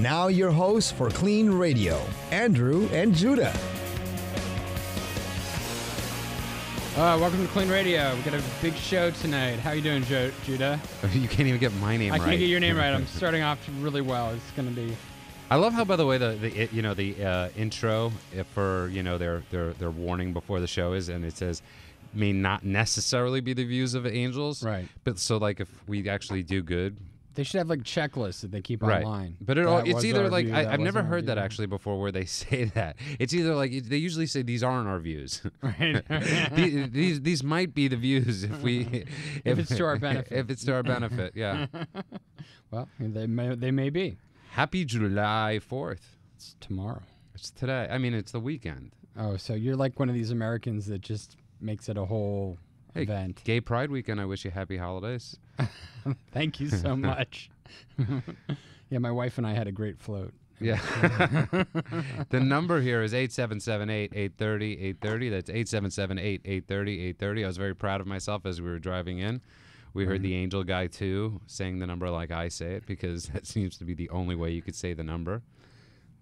Now your hosts for KLEAN Radio, Andrew and Judah. Welcome to KLEAN Radio. We've got a big show tonight. How you doing, Judah? You can't even get my name right. I can't get your name right. I'm starting off really well. It's going to be... I love how, by the way, the intro for their warning before the show is, and it says, may not necessarily be the views of angels. Right. But so, like, if we actually do good... They should have, like, checklists that they keep right. online. But it's either, like, I've never heard that, actually, before, where they say that. It's either, like, they usually say, these aren't our views. Right. these might be the views if we... if it's to our benefit. If it's to our benefit, yeah. Well, they may be. Happy July 4th. It's tomorrow. It's today. I mean, it's the weekend. Oh, so you're like one of these Americans that just makes it a whole event. Gay Pride Weekend, I wish you happy holidays. Thank you so much. Yeah, my wife and I had a great float. Yeah. The number here is 877-8-830-830. That's 877-8-830-830. I was very proud of myself as we were driving in. We heard the angel guy, too, saying the number like I say it, because that seems to be the only way you could say the number.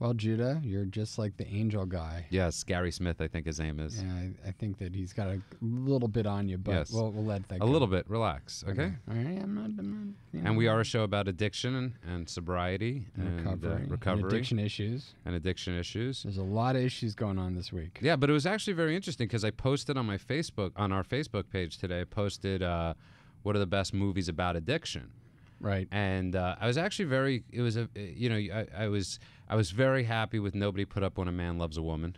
Well, Judah, you're just like the angel guy. Yes, Gary Smith, I think his name is. Yeah, I think that he's got a little bit on you, but yes. we'll let that go. A little bit. Relax, okay? All right, I'm not and we are a show about addiction and sobriety and recovery. And addiction issues. There's a lot of issues going on this week. Yeah, but it was actually very interesting because I posted on our Facebook page today, I posted what are the best movies about addiction. Right. And I was actually I was very happy with Nobody Put Up When a Man Loves a Woman.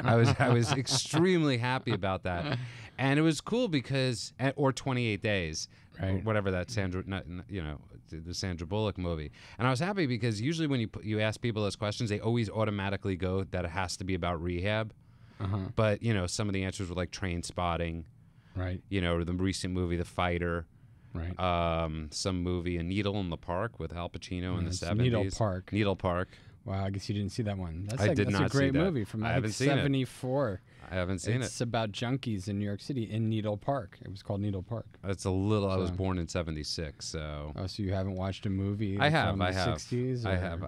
I was extremely happy about that. And it was cool because, or 28 Days, right. Or whatever that the Sandra Bullock movie. And I was happy because usually when you ask people those questions, they always automatically go that it has to be about rehab. But, some of the answers were like Train Spotting. Right. Or the recent movie, The Fighter. Right. Some movie, A Needle in the Park with Al Pacino in the 70s. Needle Park. Wow, I guess you didn't see that one. That's I did not see that. That's a great movie from I haven't seen 74. I haven't seen it. It's about junkies in New York City in Needle Park. It was called Needle Park. It's a little. I was born in '76, so. Oh, so you haven't watched a movie? I have. From the 60s? I have.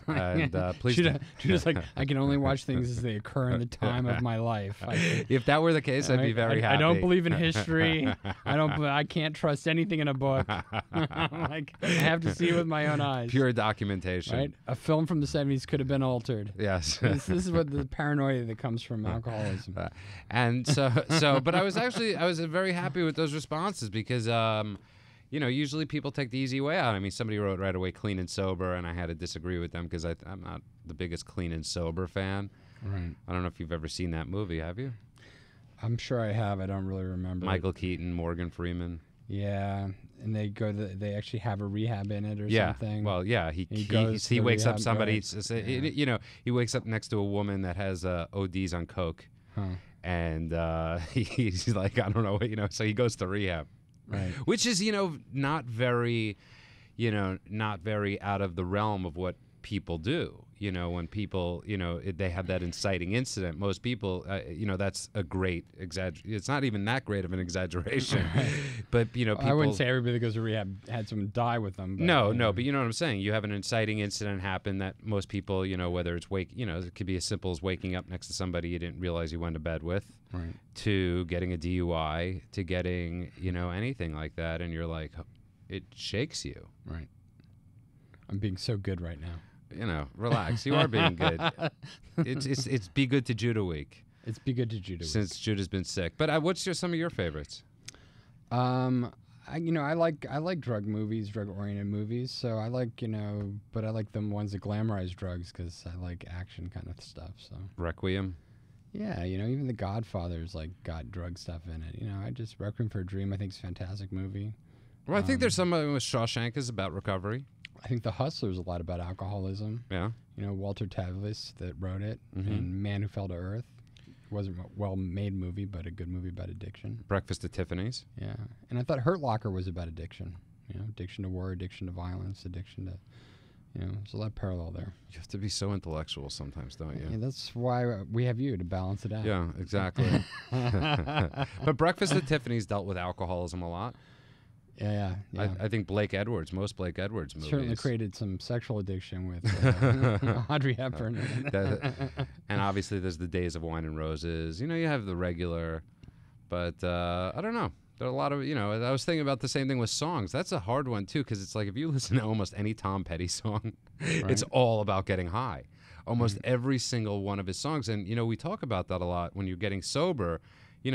And please. Just like I can only watch things as they occur in the time of my life. If that were the case, I'd be very happy. I don't believe in history. I can't trust anything in a book. Like I have to see it with my own eyes. Pure documentation. Right. A film from the '70s could have been altered. Yes. This is what the paranoia that comes from alcoholism. And but I was very happy with those responses because, usually people take the easy way out. I mean, somebody wrote right away Clean and Sober, and I had to disagree with them because I'm not the biggest Clean and Sober fan. Right. I don't know if you've ever seen that movie, have you? I'm sure I have. I don't really remember. Michael Keaton, Morgan Freeman. Yeah, and they actually have a rehab in it or something. Well, yeah, he wakes up somebody. He wakes up next to a woman that has ODs on coke, and he's like, I don't know, so he goes to rehab, right? Which is not very out of the realm of what people do. When people, they have that inciting incident, most people, that's a great it's not even that great of an exaggeration. But, people... I wouldn't say everybody that goes to rehab had someone die with them. But, no, but you know what I'm saying? You have an inciting incident happen that most people, whether it's it could be as simple as waking up next to somebody you didn't realize you went to bed with, right, to getting a DUI, to getting, anything like that. And you're like, it shakes you. Right. I'm being so good right now. Relax. You are being good. It's Be Good to Judah week. It's Be Good to Judah week. Since Judah's been sick. But what's some of your favorites? I like drug movies, drug-oriented movies. So I like, but I like the ones that glamorize drugs because I like action kind of stuff. So Requiem. Yeah, even The Godfather's got drug stuff in it. Requiem for a Dream I think is a fantastic movie. Well, I think there's some with Shawshank is about recovery. I think The Hustler's a lot about alcoholism. Yeah. Walter Tevis that wrote it, and Man Who Fell to Earth. It wasn't a well-made movie, but a good movie about addiction. Breakfast at Tiffany's. Yeah. And I thought Hurt Locker was about addiction. Addiction to war, addiction to violence, addiction to... there's a lot of parallel there. You have to be so intellectual sometimes, don't you? Yeah, that's why we have you to balance it out. Yeah, exactly. But Breakfast at Tiffany's dealt with alcoholism a lot. I think most Blake Edwards movies certainly created some sexual addiction with Audrey Hepburn. And obviously there's the Days of Wine and Roses. You have the regular, but I don't know. There are a lot of, I was thinking about the same thing with songs. That's a hard one too, because it's like if you listen to almost any Tom Petty song, it's all about getting high. Almost every single one of his songs. And, we talk about that a lot when you're getting sober.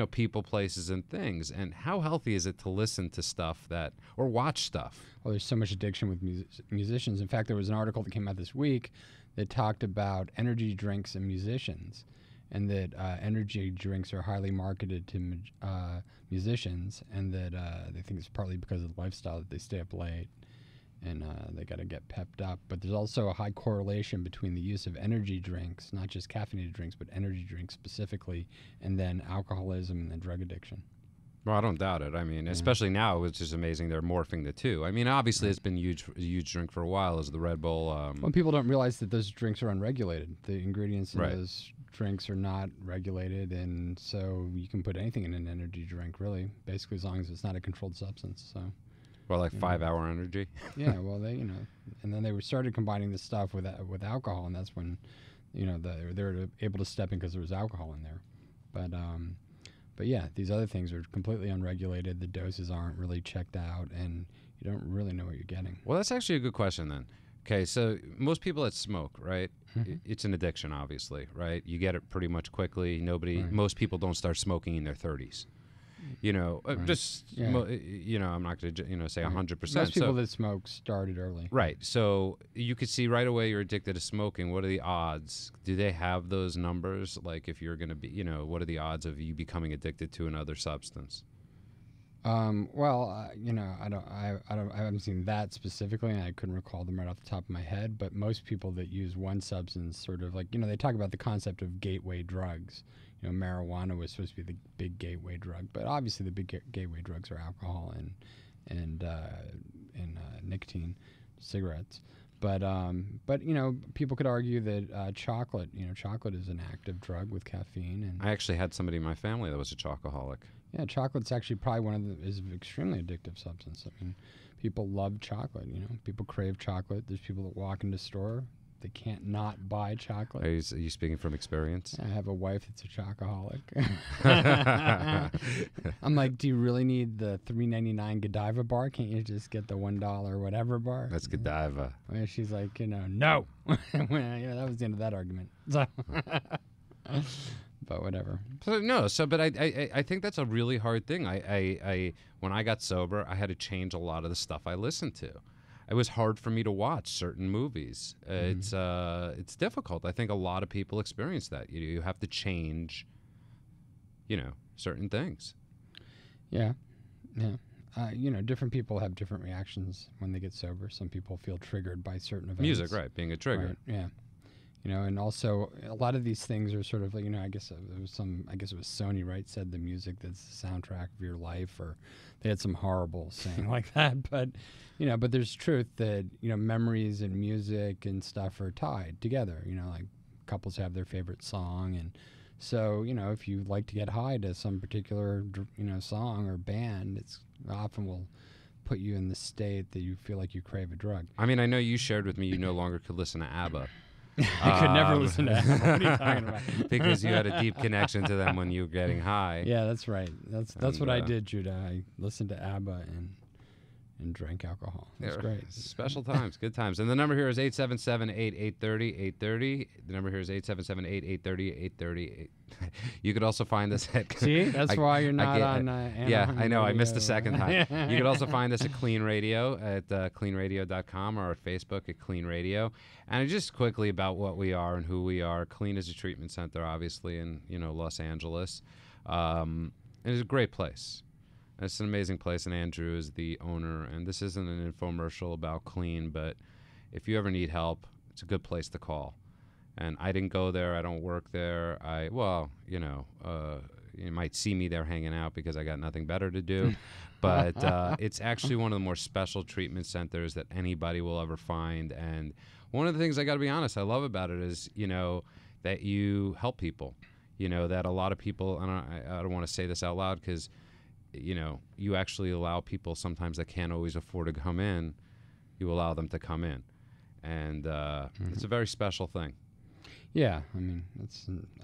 People, places, and things. And how healthy is it to listen to stuff or watch stuff? Well, there's so much addiction with musicians. In fact, there was an article that came out this week that talked about energy drinks and musicians, and that energy drinks are highly marketed to musicians, and that they think it's partly because of the lifestyle that they stay up late and they got to get pepped up. But there's also a high correlation between the use of energy drinks, not just caffeinated drinks, but energy drinks specifically, and then alcoholism and then drug addiction. Well, I don't doubt it. I mean, especially now, it's just amazing they're morphing the two. I mean, obviously it's been a huge drink for a while, is the Red Bull. Well, people don't realize that those drinks are unregulated. The ingredients in those drinks are not regulated, and so you can put anything in an energy drink, really, basically, as long as it's not a controlled substance. So. Well, like 5-hour energy. Yeah, well, and then they started combining this stuff with alcohol, and that's when, they were able to step in because there was alcohol in there. But yeah, these other things are completely unregulated. The doses aren't really checked out, and you don't really know what you're getting. Well, that's actually a good question then. Okay, so most people that smoke, right? It's an addiction, obviously, right? You get it pretty much quickly. Most people don't start smoking in their 30s. I'm not going to, say 100%. Most people that smoke started early. Right. So you could see right away you're addicted to smoking. What are the odds? Do they have those numbers? Like if you're going to be, what are the odds of you becoming addicted to another substance? I haven't seen that specifically, and I couldn't recall them right off the top of my head. But most people that use one substance, sort of like, they talk about the concept of gateway drugs. Marijuana was supposed to be the big gateway drug, but obviously the big gateway drugs are alcohol and nicotine, cigarettes. But people could argue that chocolate is an active drug with caffeine. And I actually had somebody in my family that was a chocoholic. Yeah, chocolate's actually probably is an extremely addictive substance. I mean, people love chocolate. People crave chocolate. There's people that walk into the store. They can't not buy chocolate. Are you speaking from experience? I have a wife that's a chocoholic. I'm like, do you really need the $3.99 Godiva bar? Can't you just get the $1 whatever bar? That's Godiva. And she's like, no. That was the end of that argument. So but whatever. But I think that's a really hard thing. I when I got sober, I had to change a lot of the stuff I listened to. It was hard for me to watch certain movies. It's difficult. I think a lot of people experience that. You have to change, certain things. Yeah. Different people have different reactions when they get sober. Some people feel triggered by certain events. Music, right, being a trigger. Right, yeah. And also a lot of these things are sort of like, I guess it was Sony, right, said the music that's the soundtrack of your life, or they had some horrible saying like that. But, but there's truth that, memories and music and stuff are tied together. Like couples have their favorite song. And so, if you like to get high to some particular, song or band, it's often will put you in the state that you feel like you crave a drug. I mean, I know you shared with me you no longer could listen to ABBA. I could never listen to ABBA. What are you talking about? Because you had a deep connection to them when you were getting high. Yeah, that's right. That's what I did, Judah. I listened to ABBA and drank alcohol. It was great. Special times, good times. And the number here is 877-830-830. The number here is 877-830-830. You could also find us at... See? That's why you're not on Anaheim. Yeah, I know. I missed the second time. You could also find us at KLEAN Radio at KLEANradio.com, or at Facebook at KLEAN Radio. And just quickly about what we are and who we are. KLEAN is a treatment center, obviously, in Los Angeles. And it's a great place. It's an amazing place, and Andrew is the owner. And this isn't an infomercial about KLEAN, but if you ever need help, it's a good place to call. And I didn't go there. I don't work there. You might see me there hanging out because I got nothing better to do. But it's actually one of the more special treatment centers that anybody will ever find. And one of the things I got to be honest, I love about it is, that you help people. That a lot of people, and I don't want to say this out loud because you actually allow people sometimes that can't always afford to come in, you allow them to come in. And it's a very special thing. Yeah, I mean,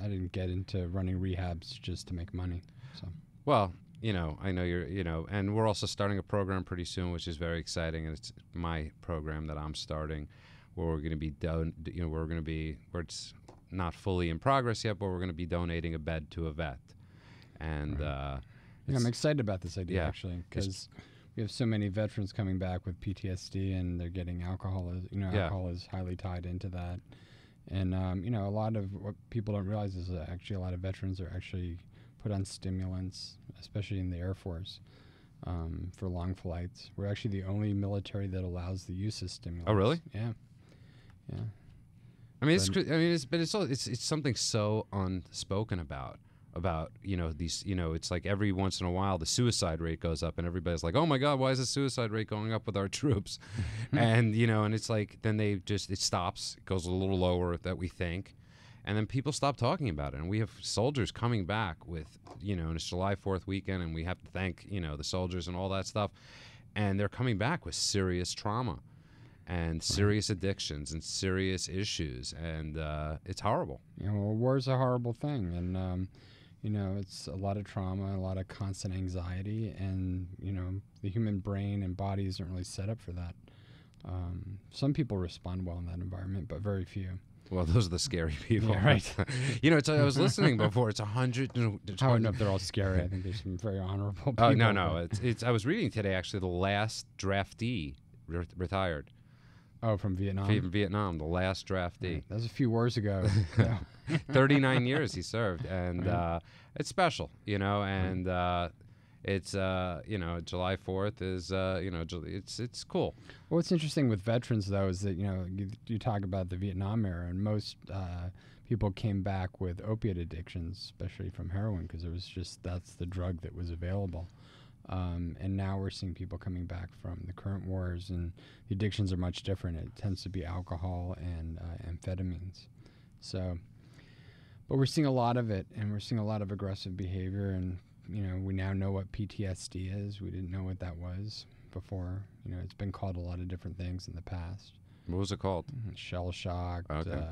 I didn't get into running rehabs just to make money. So. Well, I know and we're also starting a program pretty soon, which is very exciting. And it's my program that I'm starting, where we're going to be where it's not fully in progress yet, but we're going to be donating a bed to a vet. And I'm excited about this idea, actually, because we have so many veterans coming back with PTSD, and they're getting alcohol. Alcohol is highly tied into that. And, a lot of what people don't realize is that actually a lot of veterans are actually put on stimulants, especially in the Air Force, for long flights. We're actually the only military that allows the use of stimulants. Oh, really? Yeah. Yeah. I mean, it's something so unspoken about these, it's like every once in a while the suicide rate goes up and everybody's like, oh my God, why is the suicide rate going up with our troops? And, and it's like, then it stops, it goes a little lower that we think. And then people stop talking about it. And we have soldiers coming back with, and it's July 4th weekend, and we have to thank, the soldiers and all that stuff. And they're coming back with serious trauma and serious addictions and serious issues. And it's horrible. War's a horrible thing. And, it's a lot of trauma, a lot of constant anxiety, and, the human brain and body isn't really set up for that. Some people respond well in that environment, but very few. Well, those are the scary people. Yeah, right. I was listening before. It's 100. I don't know if they're all scary. I think there's some very honorable people. Oh, no. I was reading today, actually, the last draftee retired. Oh, from Vietnam? From Vietnam, the last draftee. Right. That was a few wars ago. 39 years he served. And it's special, and it's, July 4th is, it's cool. Well, what's interesting with veterans, though, is that, you talk about the Vietnam era, and most people came back with opiate addictions, especially from heroin, because that's the drug that was available. And now we're seeing people coming back from the current wars, and the addictions are much different. It tends to be alcohol and amphetamines. So, but we're seeing a lot of it, and we're seeing a lot of aggressive behavior, and we now know what PTSD is. We didn't know what that was before. It's been called a lot of different things in the past. What was it called? Shell shock, okay.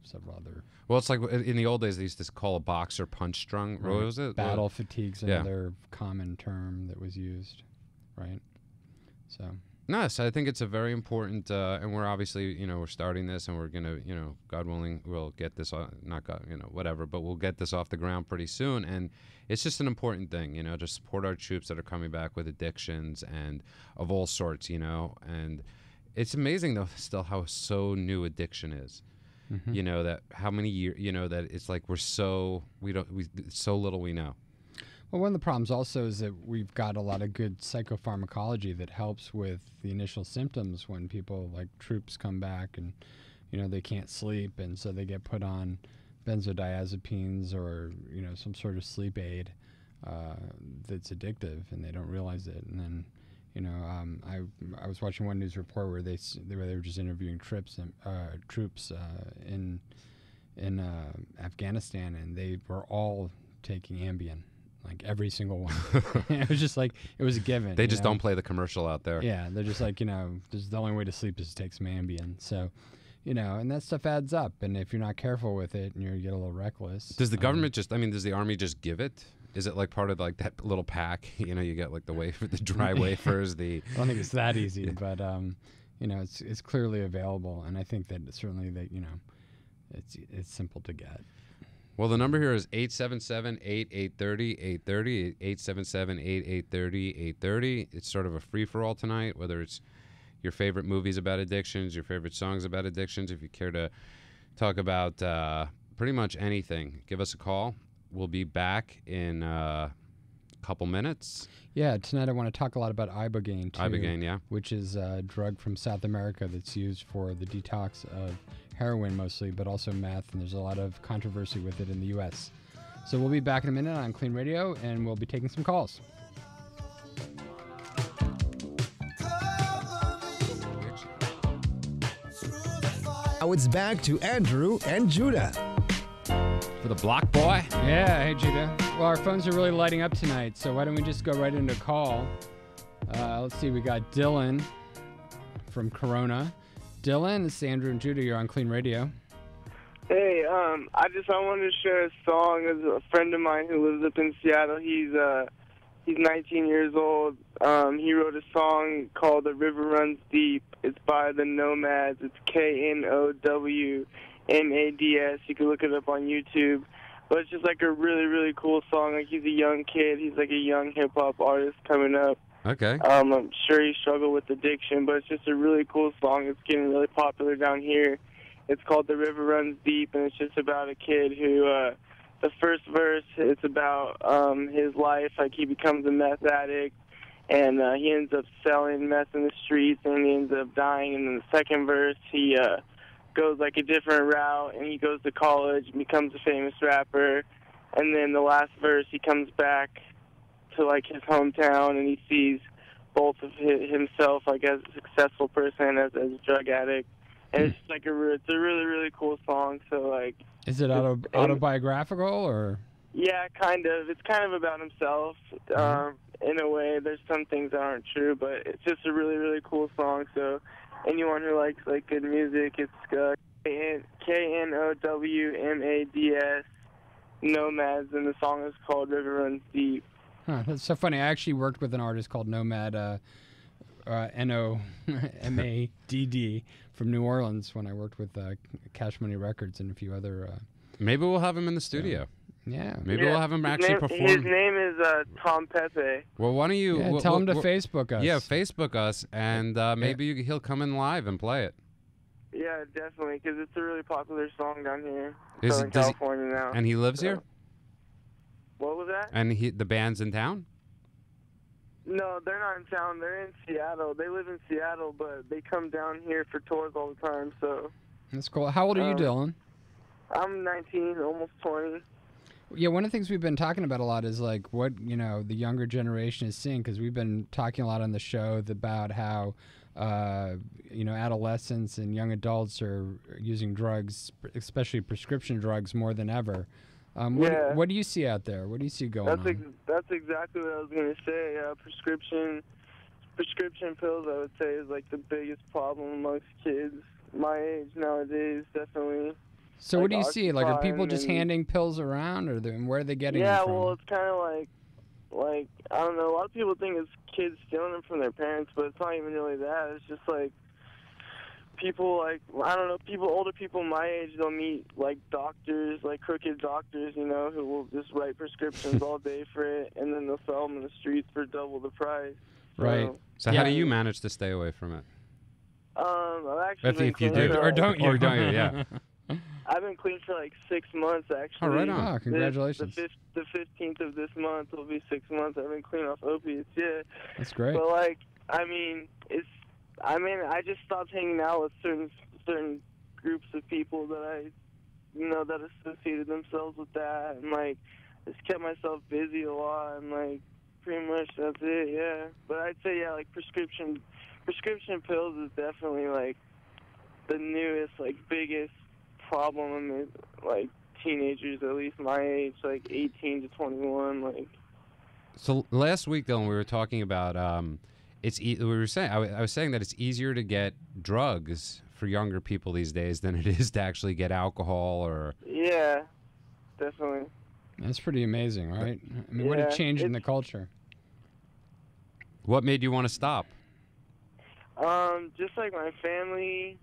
Several other. Well, it's like in the old days they used to call a boxer punch strung. Right. What was it? Battle fatigue's another common term that was used, right? So. No, so I think it's a very important, and we're obviously, we're starting this, and we're gonna, God willing, we'll get this, not God, whatever, but we'll get this off the ground pretty soon, and it's just an important thing, to support our troops that are coming back with addictions and of all sorts, and it's amazing though still how so new addiction is. Mm-hmm. That how many years, that it's like so little we know. Well, one of the problems also is that we've got a lot of good psychopharmacology that helps with the initial symptoms when people, like troops, come back and, they can't sleep, and so they get put on benzodiazepines or, some sort of sleep aid that's addictive, and they don't realize it. And then, I was watching one news report where they were just interviewing troops in Afghanistan, and they were all taking Ambien. Like every single one. It was just like, it was a given. They just don't play the commercial out there. Yeah, they're just like, this is the only way to sleep is to take some Ambien. So, and that stuff adds up. And if you're not careful with it and you get a little reckless. Does the government does the Army just give it? Is it like part of like that little pack? You get like the wafer, the dry wafers, I don't think it's that easy, but, it's clearly available. And I think that certainly that, it's simple to get. Well, the number here is 877-8830-830, 877-8830-830. It's sort of a free-for-all tonight, whether it's your favorite movies about addictions, your favorite songs about addictions. If you care to talk about pretty much anything, give us a call. We'll be back in a couple minutes. Yeah, tonight I want to talk a lot about ibogaine, too. Ibogaine, yeah. Which is a drug from South America that's used for the detox of heroin mostly, but also meth, and there's a lot of controversy with it in the U.S. So we'll be back in a minute on KLEAN Radio, and we'll be taking some calls. Now it's back to Andrew and Judah. for the block boy. Yeah, hey Judah. Well, our phones are really lighting up tonight, so why don't we just go right into call? Let's see, we got Dylan from Corona. Dylan, this is Andrew and Judah. You're on Clean Radio. Hey, I wanted to share a song. As a friend of mine who lives up in Seattle, he's 19 years old. He wrote a song called "The River Runs Deep." It's by the Nomads. It's KNOWMADS. You can look it up on YouTube. But it's just like a really, really cool song. Like, he's a young kid. He's like a young hip hop artist coming up. Okay. I'm sure he struggled with addiction, but it's just a really cool song. It's getting really popular down here. It's called "The River Runs Deep," and it's just about a kid who, the first verse, it's about his life. Like, he becomes a meth addict, and he ends up selling meth in the streets, and he ends up dying. And in the second verse, he goes like a different route, and he goes to college and becomes a famous rapper. And then the last verse, he comes back to like his hometown, and he sees both of himself, like, as a successful person, as a drug addict. And it's just like it's a really, really cool song. So, like, is it autobiographical or? Yeah, kind of. It's kind of about himself in a way. There's some things that aren't true, but it's just a really, really cool song. So anyone who likes like good music, it's KNOWMADS, Nomads, and the song is called "River Runs Deep." Huh, that's so funny. I actually worked with an artist called Nomad, NOMADD, from New Orleans when I worked with Cash Money Records and a few other. Maybe we'll have him in the studio. Yeah. Maybe we'll have him actually perform. His name is Tom Pepe. Well, why don't you tell him to Facebook us? Yeah, Facebook us, and maybe he'll come in live and play it. Yeah, definitely, because it's a really popular song down here in Does California now. And he lives here? What was that? And the band's in town? No, they're not in town. They're in Seattle. They live in Seattle, but they come down here for tours all the time. So that's cool. How old are you, Dylan? I'm 19, almost 20. Yeah, one of the things we've been talking about a lot is like what the younger generation is seeing, because we've been talking a lot on the show about how adolescents and young adults are using drugs, especially prescription drugs, more than ever. What do you see out there? What do you see going on? That's exactly what I was going to say. Prescription pills, I would say, is like the biggest problem amongst kids my age nowadays, definitely. So what do you see? Like, are people just handing pills around, or where are they getting them from? Yeah, well, it's kind of like, I don't know, a lot of people think it's kids stealing them from their parents, but it's not even really that. It's just like people, like, I don't know, older people my age, they'll meet like doctors, like crooked doctors, who will just write prescriptions all day for it, and then they'll sell them in the streets for double the price. Right. So how do you manage to stay away from it? I've actually If you do, or don't you? Yeah. I've been clean for like 6 months, actually. Oh, right on. Oh, congratulations. The 15th of this month will be 6 months. I've been clean off opiates, yeah. That's great. But, like, I just stopped hanging out with certain groups of people that that associated themselves with that, and, like, just kept myself busy a lot, and, like, pretty much that's it, yeah. But I'd say, yeah, like, prescription pills is definitely, like, the newest, like, biggest problem in like teenagers, at least my age, like 18 to 21. Like, so last week, Dylan, we were talking about I was saying that it's easier to get drugs for younger people these days than it is to actually get alcohol or. Yeah, definitely. That's pretty amazing, right? I mean, what a change in the culture. What made you want to stop? Just like my family.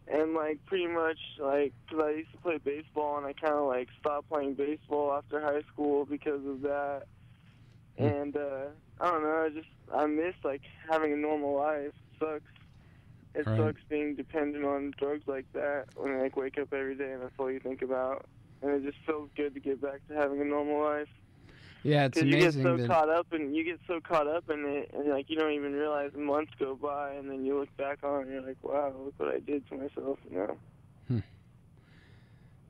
And, like, pretty much, like, because I used to play baseball, and I kind of, like, stopped playing baseball after high school because of that. And, I don't know, I miss, like, having a normal life. It sucks. It sucks being dependent on drugs like that when you, like, wake up every day and that's all you think about. And it just feels good to get back to having a normal life. Yeah, it's amazing. You get so caught up in it, and like you don't even realize months go by, and then you look back on it, and you're like, "Wow, look what I did to myself."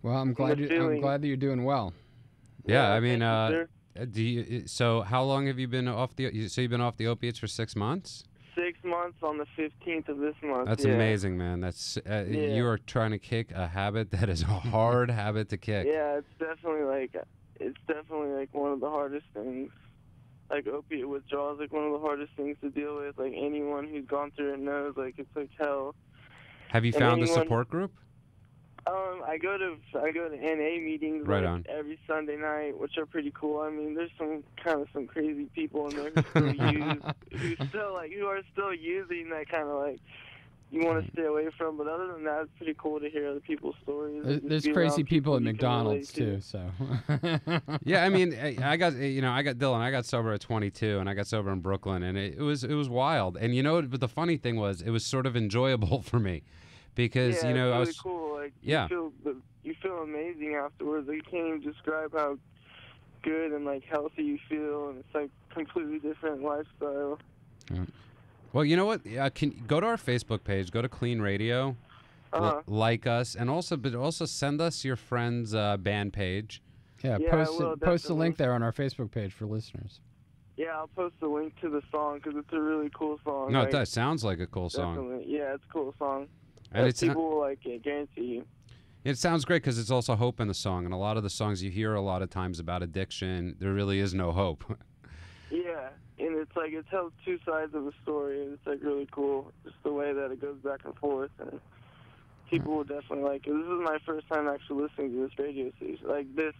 Well, I'm glad that you're doing well. Yeah, I mean, so how long have you been off the? So you've been off the opiates for 6 months? 6 months on the 15th of this month. That's amazing, man. That's you are trying to kick a habit that is a hard habit to kick. Yeah, it's definitely like one of the hardest things. Like opiate withdrawal is like one of the hardest things to deal with. Like anyone who's gone through it knows, like it's like hell. Have you found a support group? I go to NA meetings every Sunday night, which are pretty cool. I mean, there's some crazy people in there who are still using that kind of like you want to stay away from. But other than that, it's pretty cool to hear other people's stories. There's crazy people at McDonald's too. So yeah, I mean, I got Dylan. I got sober at 22, and I got sober in Brooklyn, and it was wild. And but the funny thing was, it was sort of enjoyable for me. Because I was really cool. Like, yeah, you feel amazing afterwards. Like, you can't even describe how good and like healthy you feel, and it's like completely different lifestyle. Yeah. Well, you know what? Can go to our Facebook page, go to KLEAN Radio, like us, and also send us your friend's band page. Yeah, post a link there on our Facebook page for listeners. Yeah, I'll post a link to the song because it's a really cool song. No, it does. Sounds like a cool song. Definitely. Yeah, it's a cool song. And people will like it, guarantee you. It sounds great because it's also hope in the song, and a lot of the songs you hear a lot of times about addiction, there really is no hope. Yeah, and it's like it tells two sides of the story, and it's like really cool, just the way that it goes back and forth, and people will definitely like it. This is my first time actually listening to this radio station, like this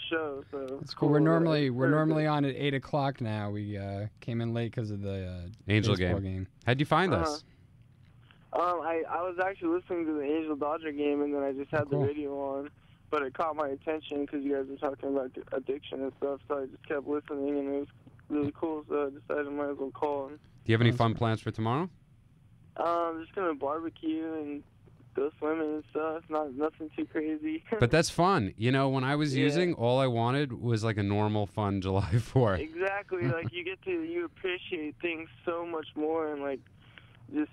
show. So it's cool. We're normally on at 8 o'clock now. We came in late because of the Angel game. How'd you find us? I was actually listening to the Angel Dodger game, and then I just had the radio on, but it caught my attention because you guys were talking about addiction and stuff, so I just kept listening, and it was really cool, so I decided I might as well call. Do you have any fun plans for tomorrow? I'm just going to barbecue and go swimming and stuff, nothing too crazy. But that's fun. When I was using, all I wanted was like a normal, fun July 4th. Exactly. Like, you appreciate things so much more, and like,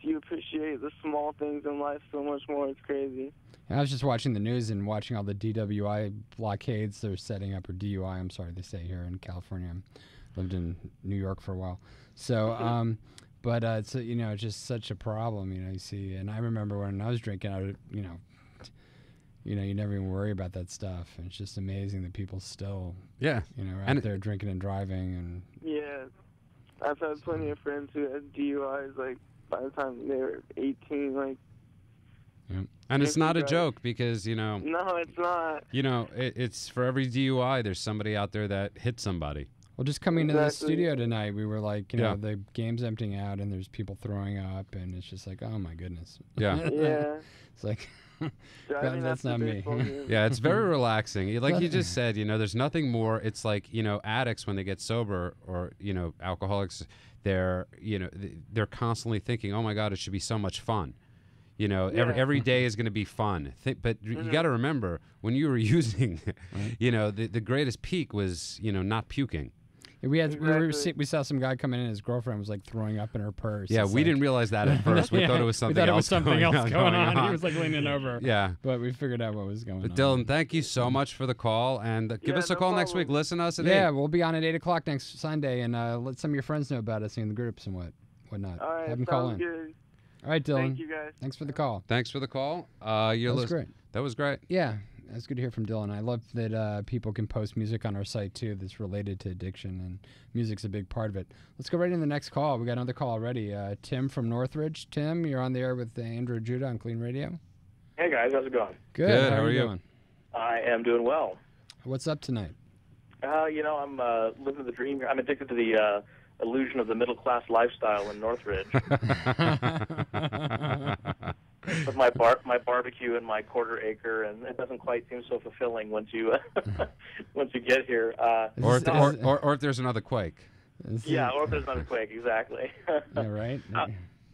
you appreciate the small things in life so much more. It's crazy. I was just watching the news and watching all the DWI blockades they're setting up, or DUI, I'm sorry, they say here in California. I lived in New York for a while. So, but it's, it's just such a problem, you see. And I remember when I was drinking, I would, you never even worry about that stuff. And it's just amazing that people still, are out there drinking and driving. And yeah, I've had plenty of friends who had DUIs, like, by the time they were 18, like. Yeah. And it's not a joke because, No, it's not. It's for every DUI, there's somebody out there that hit somebody. Well, just coming to the studio tonight, we were like, the game's emptying out and there's people throwing up, and it's just like, oh my goodness. Yeah. Yeah. It's like, that's not me. Yeah, it's very relaxing. Like you just said, there's nothing more. It's like, addicts when they get sober, or, alcoholics, they're constantly thinking, oh my God, it should be so much fun. Every day is going to be fun. But you got to remember, when you were using, the greatest peak was, not puking. We saw some guy come in and his girlfriend was like throwing up in her purse. Yeah, we didn't realize that at first. We thought it was something else going on. He was like leaning over. Yeah. But we figured out what was going on. But Dylan, thank you so much for the call, and give us a call next week. Listen to us at 8. Yeah, we'll be on at 8 o'clock next Sunday, and let some of your friends know about us in the groups and whatnot. All right, have them call in. Good. All right, Dylan. Thank you, guys. Thanks for the call. Thanks for the call. That was great. That was great. Yeah. It's good to hear from Dylan. I love that people can post music on our site, too, that's related to addiction, and music's a big part of it. Let's go right into the next call. We got another call already. Tim from Northridge. Tim, you're on the air with Andrew Judah on KLEAN Radio. Hey, guys. How's it going? Good. How are you doing? I am doing well. What's up tonight? I'm living the dream here. I'm addicted to the illusion of the middle-class lifestyle in Northridge. With my barbecue and my quarter acre, and it doesn't quite seem so fulfilling once you once you get here. Or if there's another quake. Yeah, or if there's another quake, exactly. Yeah, right.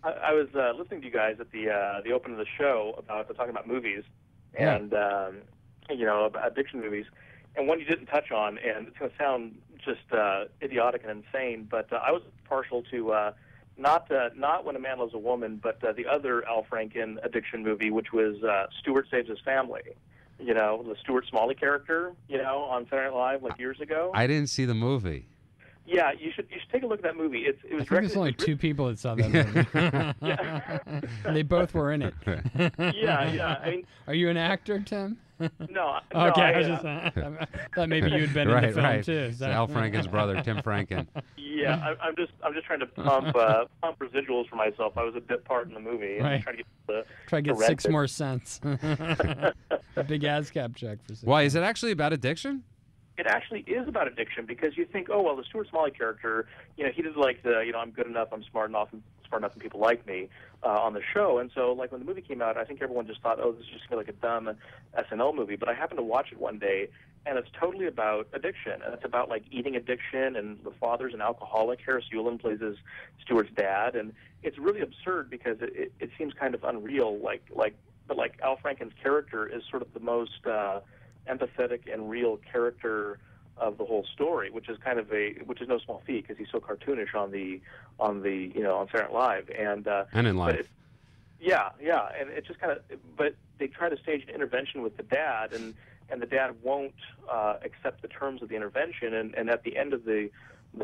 I was listening to you guys at the open of the show talking about movies and about addiction movies, and one you didn't touch on, and it's going to sound just idiotic and insane, but I was partial to. Not When a Man Loves a Woman, but the other Al Franken addiction movie, which was Stuart Saves His Family. The Stuart Smalley character, on Saturday Night Live like years ago. I didn't see the movie. Yeah, you should take a look at that movie. It was I think there's only two people that saw that movie. They both were in it. Yeah. I mean, are you an actor, Tim? No. Okay, I was just thought maybe you'd been in the film too. So. Al Franken's brother, Tim Franken. Yeah, I'm just trying to pump residuals for myself. I was a bit part in the movie. Right. And trying to get 6 more cents. A big ASCAP check for 6. Why is it actually about addiction? It actually is about addiction because you think, oh well, the Stuart Smalley character, he did like the, I'm good enough, I'm smart enough, and people like me on the show. And so, like when the movie came out, I think everyone just thought, oh, this is just gonna be like a dumb SNL movie. But I happened to watch it one day, and it's totally about addiction, and it's about like eating addiction. And the father's an alcoholic. Harris Yulin plays Stuart's dad, and it's really absurd because it seems kind of unreal. But Al Franken's character is sort of the most empathetic and real character of the whole story, which is no small feat because he's so cartoonish on Saturday Night Live and in life. And it just kind of, but they try to stage an intervention with the dad, and the dad won't accept the terms of the intervention, and at the end of the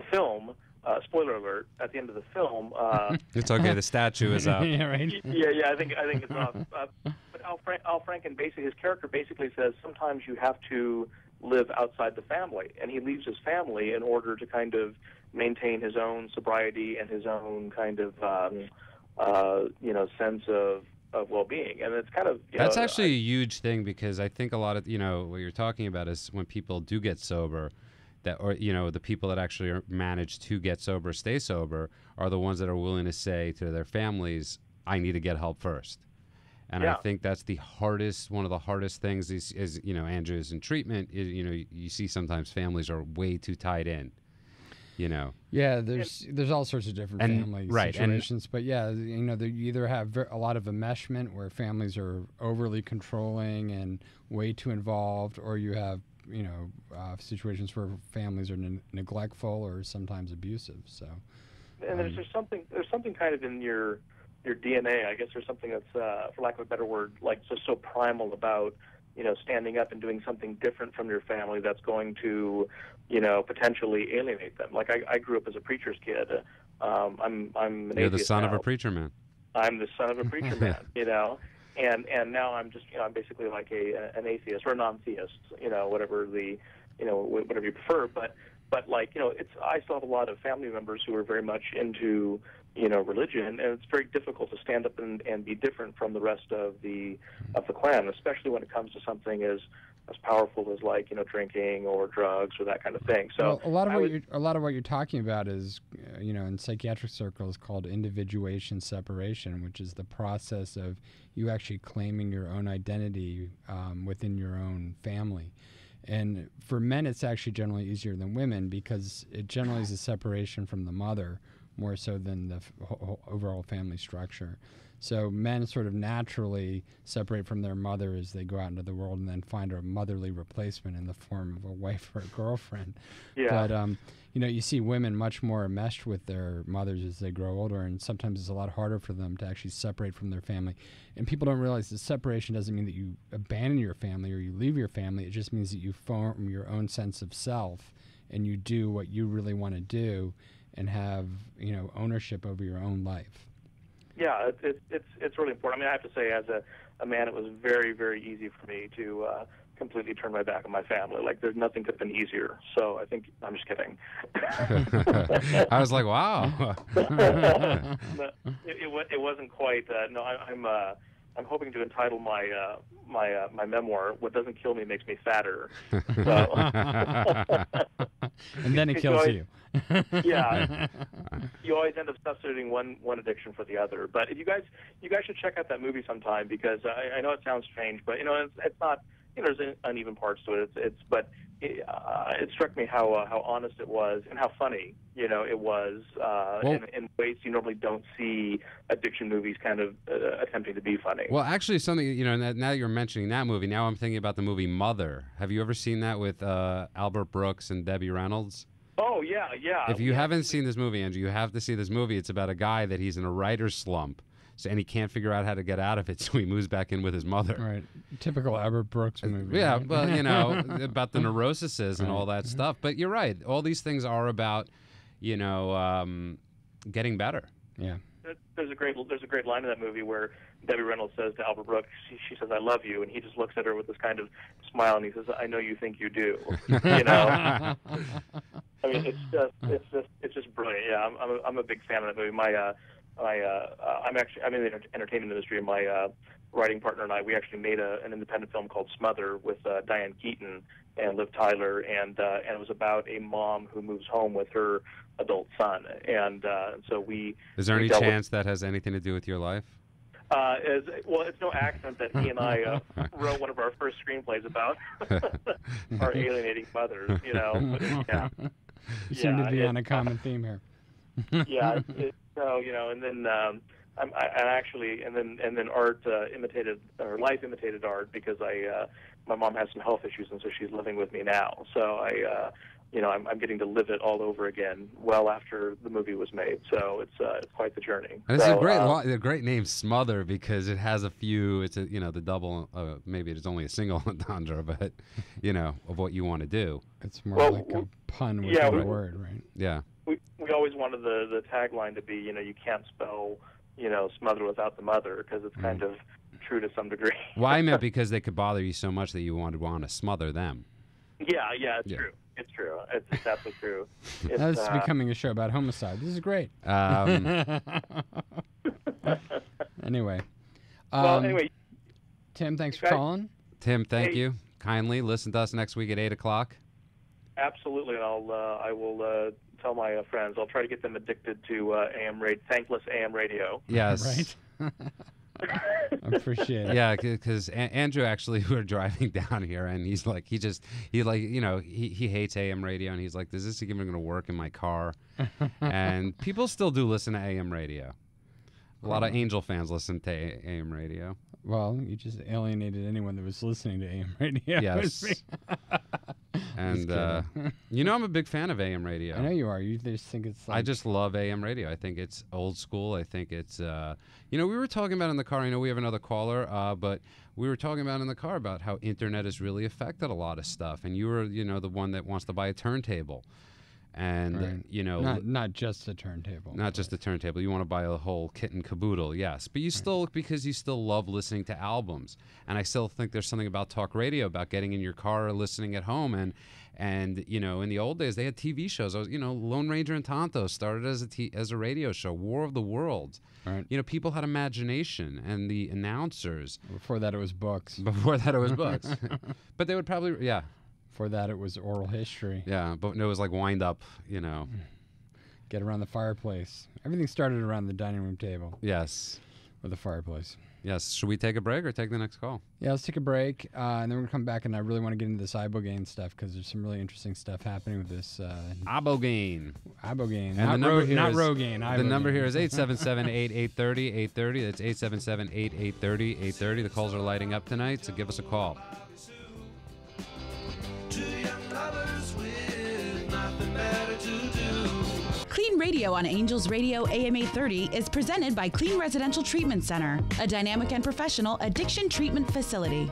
film. Spoiler alert! At the end of the film, it's okay. The statue is up. Yeah, right. Yeah. I think it's off. But Al Franken his character basically says sometimes you have to live outside the family, and he leaves his family in order to kind of maintain his own sobriety and his own kind of sense of well-being. And it's kind of that's actually a huge thing because I think a lot of what you're talking about is when people do get sober. The people that actually manage to get sober, stay sober, are the ones that are willing to say to their families, "I need to get help first." And I think that's one of the hardest things is Andrew is in treatment. You see sometimes families are way too tied in. Yeah, there's all sorts of different family situations, but you either have a lot of enmeshment where families are overly controlling and way too involved, or you have situations where families are neglectful or sometimes abusive. So, and there's something kind of in your DNA. I guess there's something that's, for lack of a better word, like just so primal about standing up and doing something different from your family that's going to potentially alienate them. Like I grew up as a preacher's kid. I'm an You're the atheist son now. of a preacher man. I'm the son of a preacher man. And now I'm just I'm basically like an atheist or a non-theist, whatever whatever you prefer. But I still have a lot of family members who are very much into religion, and it's very difficult to stand up and be different from the rest of the clan, especially when it comes to something as powerful as drinking or drugs or that kind of thing. So a lot of what you're talking about is in psychiatric circles called individuation separation, which is the process of you actually claiming your own identity within your own family. And for men, it's actually generally easier than women because it generally is a separation from the mother more so than the overall family structure. So men sort of naturally separate from their mother as they go out into the world and then find a motherly replacement in the form of a wife or a girlfriend. Yeah. But, you see women much more enmeshed with their mothers as they grow older, and sometimes it's a lot harder for them to actually separate from their family. And people don't realize that separation doesn't mean that you abandon your family or you leave your family. It just means that you form your own sense of self and you do what you really want to do and have, ownership over your own life. Yeah, it's really important. I mean, I have to say, as a man, it was very, very easy for me to completely turn my back on my family. Like, there's nothing could have been easier. So I think I'm just kidding. I was like, wow. It wasn't quite. No, I'm hoping to entitle my my memoir "What Doesn't Kill Me Makes Me Fatter." So. And then it kills you. Yeah, you always end up substituting one addiction for the other. But if you guys should check out that movie sometime because I know it sounds strange, but it's not. There's uneven parts to it. It struck me how honest it was and how funny it was in ways you normally don't see addiction movies kind of attempting to be funny. Well, actually, something now you're mentioning that movie. Now I'm thinking about the movie Mother. Have you ever seen that with Albert Brooks and Debbie Reynolds? Oh yeah. If you haven't seen this movie, Andrew, you have to see this movie. It's about a guy that he's in a writer's slump. And he can't figure out how to get out of it, so he moves back in with his mother. Right. Typical Albert Brooks movie. Yeah, right? well, about the neuroses and all that stuff. But you're right. All these things are about getting better. Yeah. There's a great line in that movie where Debbie Reynolds says to Albert Brooks, she says, "I love you," and he just looks at her with this kind of smile, and he says, "I know you think you do." I mean, it's just brilliant. Yeah, I'm a big fan of that movie. I'm in the entertainment industry, and my writing partner and I, we actually made an independent film called Smother with Diane Keaton and Liv Tyler, and it was about a mom who moves home with her adult son, and so we. Is there any chance that has anything to do with your life? It's no accident that he and I wrote one of our first screenplays about our alienating mothers. Yeah. You seem to be on a common theme here. Yeah. And then and then art imitated, or life imitated art, because my mom has some health issues, and so she's living with me now. So I'm getting to live it all over again well after the movie was made. So it's quite the journey. And it's a great name, Smother, because it has a few. It's the double. Maybe it's only a single entendre, but of what you want to do. It's more like a pun with a word, right? Yeah. We always wanted the tagline to be, you can't spell, smother without the mother, because it's kind of true to some degree. Well, I meant because they could bother you so much that you want to smother them. Yeah, it's true. It's true. It's absolutely true. Now this is becoming a show about homicide. This is great. Anyway. Tim, thanks for calling. Tim, thank you. Kindly listen to us next week at 8 o'clock. Absolutely, and I will tell my friends. I'll try to get them addicted to thankless AM radio. Yes. Right. I appreciate it. Yeah, because Andrew actually, we were driving down here, and he's like, he hates AM radio, and he's like, is this even going to work in my car? And people still do listen to AM radio. A lot of Angel fans listen to AM radio. Well, you just alienated anyone that was listening to AM radio. Yes. And I'm a big fan of AM radio. I know you are. You just think it's like... I just love AM radio. I think it's old school. I think it's we were talking about in the car. I know we have another caller, but we were talking about in the car about how internet has really affected a lot of stuff. And you were the one that wants to buy a turntable. And not just a turntable. Not just a turntable. You want to buy a whole kit and caboodle, yes. But you still, because you still love listening to albums. And I still think there's something about talk radio, about getting in your car or listening at home. And in the old days they had TV shows. Lone Ranger and Tonto started as a radio show. War of the Worlds. Right. People had imagination, and the announcers. Before that it was books. But they would probably Before that, it was oral history. Yeah, but it was like wind up, Get around the fireplace. Everything started around the dining room table. Yes. Or the fireplace. Yes. Should we take a break or take the next call? Yeah, let's take a break, and then we're going to come back, and I really want to get into this ibogaine stuff, because there's some really interesting stuff happening with this. Ibogaine. Ibogaine. And not Rogaine. The number here is 877-8830-830. That's 877-8830-830. The calls are lighting up tonight, so give us a call. Klean Radio on Angels Radio AM 830 is presented by Klean Residential Treatment Center, a dynamic and professional addiction treatment facility.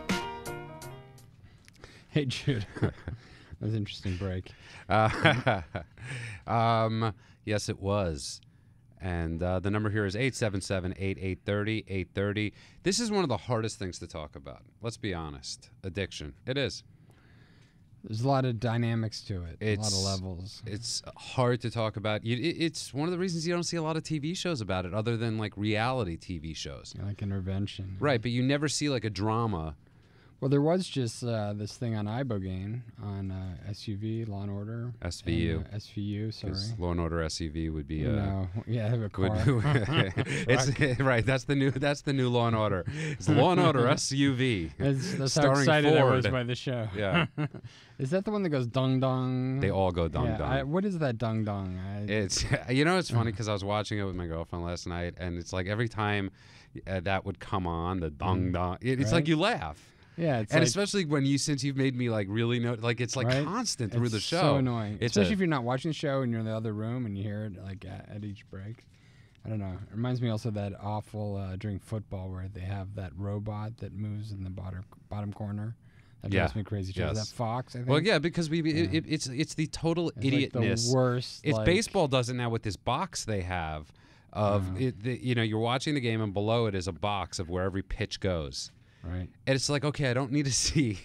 Hey, Jude. That was an interesting break. Yes, it was. And the number here is 877-8830-830. This is one of the hardest things to talk about. Let's be honest. Addiction. It is. There's a lot of dynamics to it, a lot of levels. It's hard to talk about. It's one of the reasons you don't see a lot of TV shows about it, other than like reality TV shows. Like Intervention. Right, but you never see like a drama. Well, there was just this thing on ibogaine on SUV, Law and Order. SVU. SVU, sorry. Law and Order SUV would be yeah, I have a car. It's right. That's the new Law and Order. It's Law and Order SUV. That's how excited I was by the show. Yeah. Is that the one that goes dong dong? They all go dong dong. What is that dong dong? It's it's funny because I was watching it with my girlfriend last night, and it's like every time that would come on, the dong dong. It's like you laugh. Yeah, and especially since you've made me like really know, like it's like constant through the show. So annoying, especially if you're not watching the show and you're in the other room and you hear it like at each break. I don't know. It reminds me also of that awful during football where they have that robot that moves in the bottom corner, That drives me crazy too. Is that Fox, I think? Well, yeah, because it's the total idiotness. Like the worst. It's baseball does it now with this box they have of you're watching the game and below it is a box of where every pitch goes. Right. And it's like, okay, I don't need to see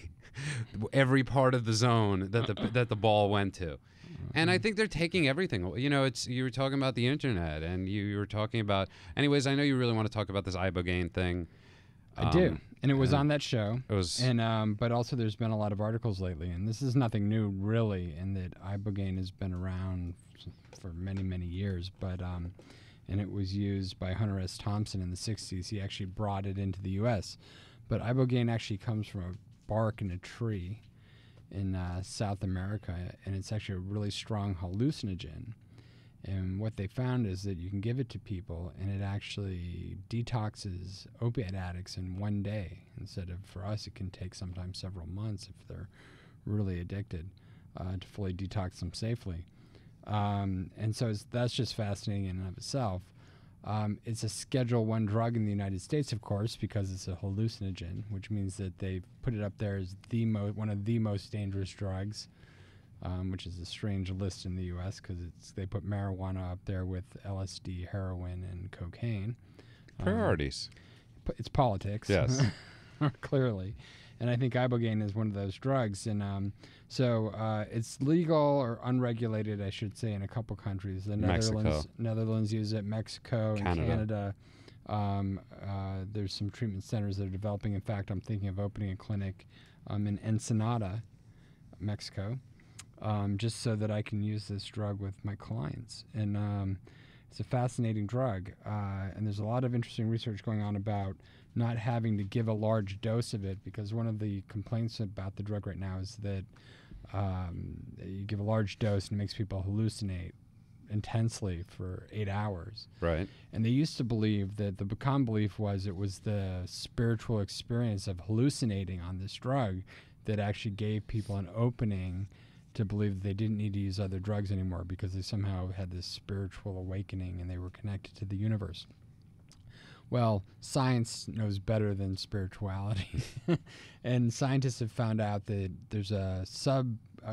every part of the zone that the ball went to. And I think they're taking everything. You know, you were talking about the internet, and you were talking about. Anyways, I know you really want to talk about this ibogaine thing. I do, and it was on that show. It was, and but also there's been a lot of articles lately, and this is nothing new really, in that ibogaine has been around for many, many years. But and it was used by Hunter S. Thompson in the '60s. He actually brought it into the U.S. But ibogaine actually comes from a bark in a tree in South America, and it's actually a really strong hallucinogen. And what they found is that you can give it to people, and it actually detoxes opiate addicts in one day. Instead of, for us, it can take sometimes several months if they're really addicted to fully detox them safely. And so that's just fascinating in and of itself. It's a Schedule I drug in the United States, of course, because it's a hallucinogen, which means that they put it up there as one of the most dangerous drugs, which is a strange list in the U.S. because they put marijuana up there with LSD, heroin, and cocaine. Priorities. It's politics. Yes. Clearly. And I think ibogaine is one of those drugs. And so it's legal or unregulated, I should say, in a couple countries. The Netherlands use it, Mexico, and Canada. There's some treatment centers that are developing. In fact, I'm thinking of opening a clinic in Ensenada, Mexico, just so that I can use this drug with my clients. And it's a fascinating drug. And there's a lot of interesting research going on about not having to give a large dose of it, because one of the complaints about the drug right now is that you give a large dose and it makes people hallucinate intensely for 8 hours. Right. And they used to believe that the common belief was it was the spiritual experience of hallucinating on this drug that actually gave people an opening to believe that they didn't need to use other drugs anymore, because they somehow had this spiritual awakening and they were connected to the universe. Well, science knows better than spirituality. And scientists have found out that there's a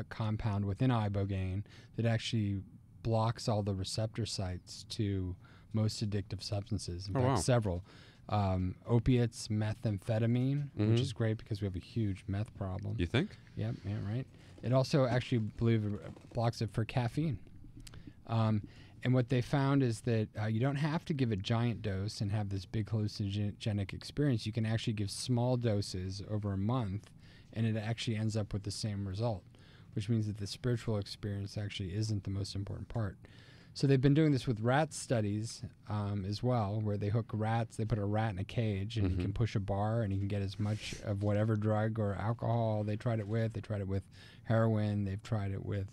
compound within ibogaine that actually blocks all the receptor sites to most addictive substances. In fact, several. Opiates, methamphetamine, which is great because we have a huge meth problem. You think? Yep, yeah, right. It also actually, believe it, blocks it for caffeine. And what they found is that you don't have to give a giant dose and have this big hallucinogenic experience. You can actually give small doses over a month, and it actually ends up with the same result, which means that the spiritual experience actually isn't the most important part. So they've been doing this with rat studies as well, where they hook rats. They put a rat in a cage, and he can push a bar, and he can get as much of whatever drug or alcohol they tried it with. They tried it with heroin. They've tried it with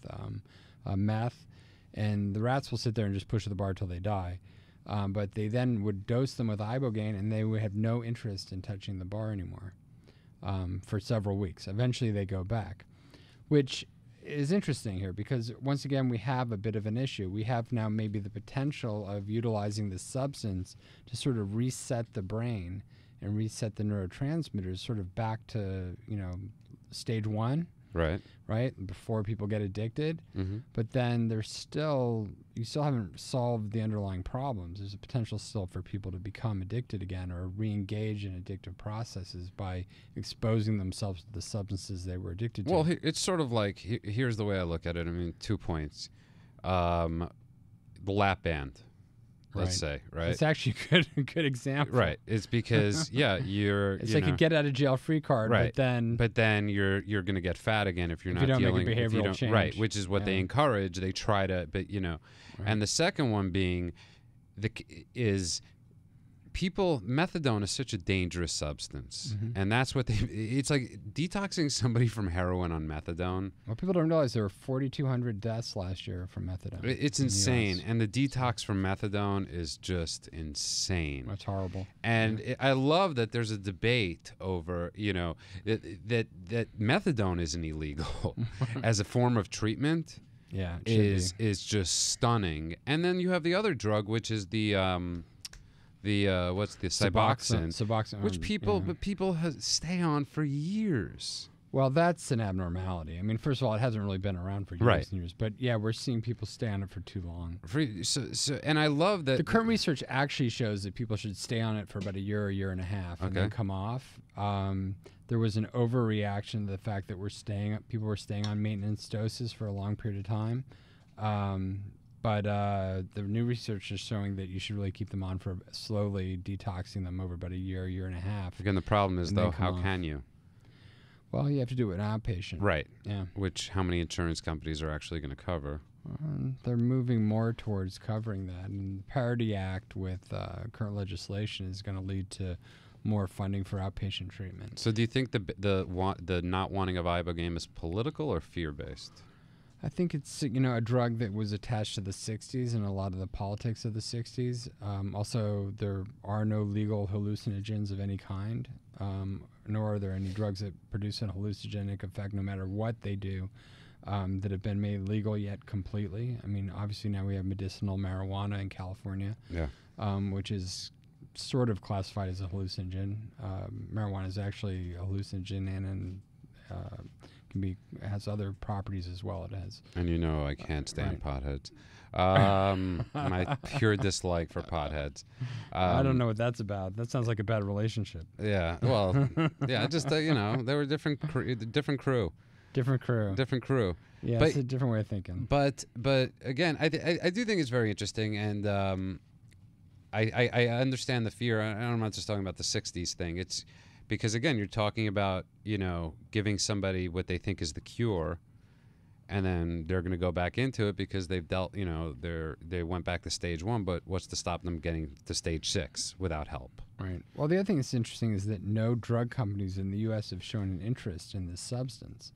meth. And the rats will sit there and just push the bar till they die. But they then would dose them with ibogaine, and they would have no interest in touching the bar anymore for several weeks. Eventually they go back, which is interesting here because, once again, we have a bit of an issue. We have now maybe the potential of utilizing this substance to sort of reset the brain and reset the neurotransmitters sort of back to, stage one. Right, before people get addicted. But then you still haven't solved the underlying problems. There's a potential still for people to become addicted again or re-engage in addictive processes by exposing themselves to the substances they were addicted to. Well, it's sort of like, here's the way I look at it. I mean, 2 points. The lap band. Let's say, right? It's actually a good example. Right. It's because, you're... It's like a get-out-of-jail-free card, right. but then you're going to get fat again if you're not dealing... Make a behavioral change. Right, which is what they encourage. They try to... But, Right. And the second one being... methadone is such a dangerous substance, and that's what it's like detoxing somebody from heroin on methadone. Well, people don't realize there were 4,200 deaths last year from methadone. It's insane, and the detox from methadone is just insane. That's horrible. And I love that there's a debate over, that methadone isn't illegal as a form of treatment. Yeah, is just stunning. And then you have the other drug, which is the what's the Suboxone, Suboxone, which people stay on for years. Well, that's an abnormality. I mean, first of all, it hasn't really been around for years and years. But yeah, we're seeing people stay on it for too long. And I love that the current research actually shows that people should stay on it for about a year and a half, and then come off. There was an overreaction to the fact that people were staying on maintenance doses for a long period of time. But the new research is showing that you should really keep them on for slowly detoxing them over about a year and a half. Again, the problem is, though, how can you? Well, you have to do it outpatient. Right. Yeah. Which, how many insurance companies are actually going to cover? They're moving more towards covering that. And the Parity Act with current legislation is going to lead to more funding for outpatient treatment. So do you think the not wanting of ibogaine is political or fear-based? I think it's a drug that was attached to the 60s and a lot of the politics of the 60s. Also, there are no legal hallucinogens of any kind, nor are there any drugs that produce a hallucinogenic effect no matter what they do that have been made legal yet completely. I mean, obviously now we have medicinal marijuana in California, which is sort of classified as a hallucinogen. Marijuana is actually a hallucinogen and has other properties as well. It has. And I can't stand potheads. My pure dislike for potheads. I don't know what that's about. That sounds like a bad relationship. Yeah. Well, yeah. Just they were different crew. Different crew. Yeah, but, it's a different way of thinking. But again, I do think it's very interesting, and I understand the fear. I'm not just talking about the 60s thing. It's because, again, you're talking about, giving somebody what they think is the cure, and then they're going to go back into it because they've dealt, they went back to stage 1, but what's to stop them getting to stage 6 without help? Right. Well, the other thing that's interesting is that no drug companies in the U.S. have shown an interest in this substance.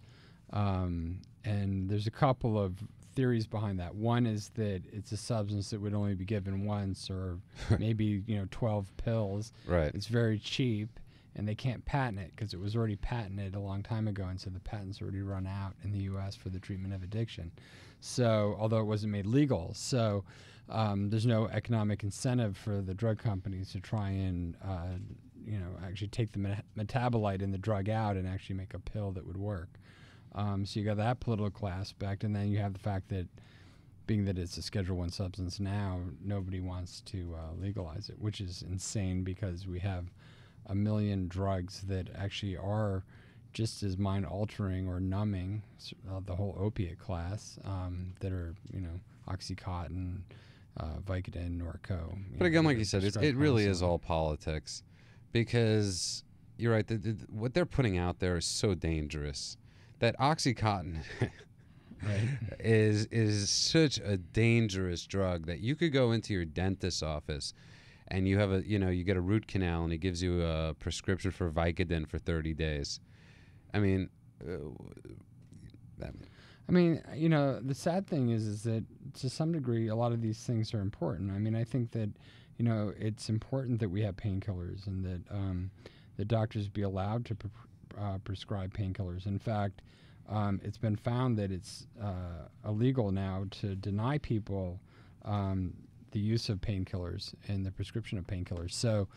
And there's a couple of theories behind that. One is that it's a substance that would only be given once or maybe, 12 pills. Right. It's very cheap. And they can't patent it because it was already patented a long time ago, and so the patent's already run out in the U.S. for the treatment of addiction. So, although it wasn't made legal, so there's no economic incentive for the drug companies to try and, actually take the metabolite in the drug out and actually make a pill that would work. So you got that political aspect, and then you have the fact that, being that it's a Schedule I substance now, nobody wants to legalize it, which is insane because we have a million drugs that actually are just as mind-altering or numbing, the whole opiate class, that are, Oxycontin, Vicodin, Norco. But again, like you said, it really is all politics, because you're right. What they're putting out there is so dangerous. That Oxycontin is such a dangerous drug that you could go into your dentist's office and you have you get a root canal and he gives you a prescription for Vicodin for 30 days. I mean, the sad thing is that to some degree, a lot of these things are important. I mean, I think that, it's important that we have painkillers and that the doctors be allowed to prescribe painkillers. In fact, it's been found that it's illegal now to deny people the use of painkillers and the prescription of painkillers. So,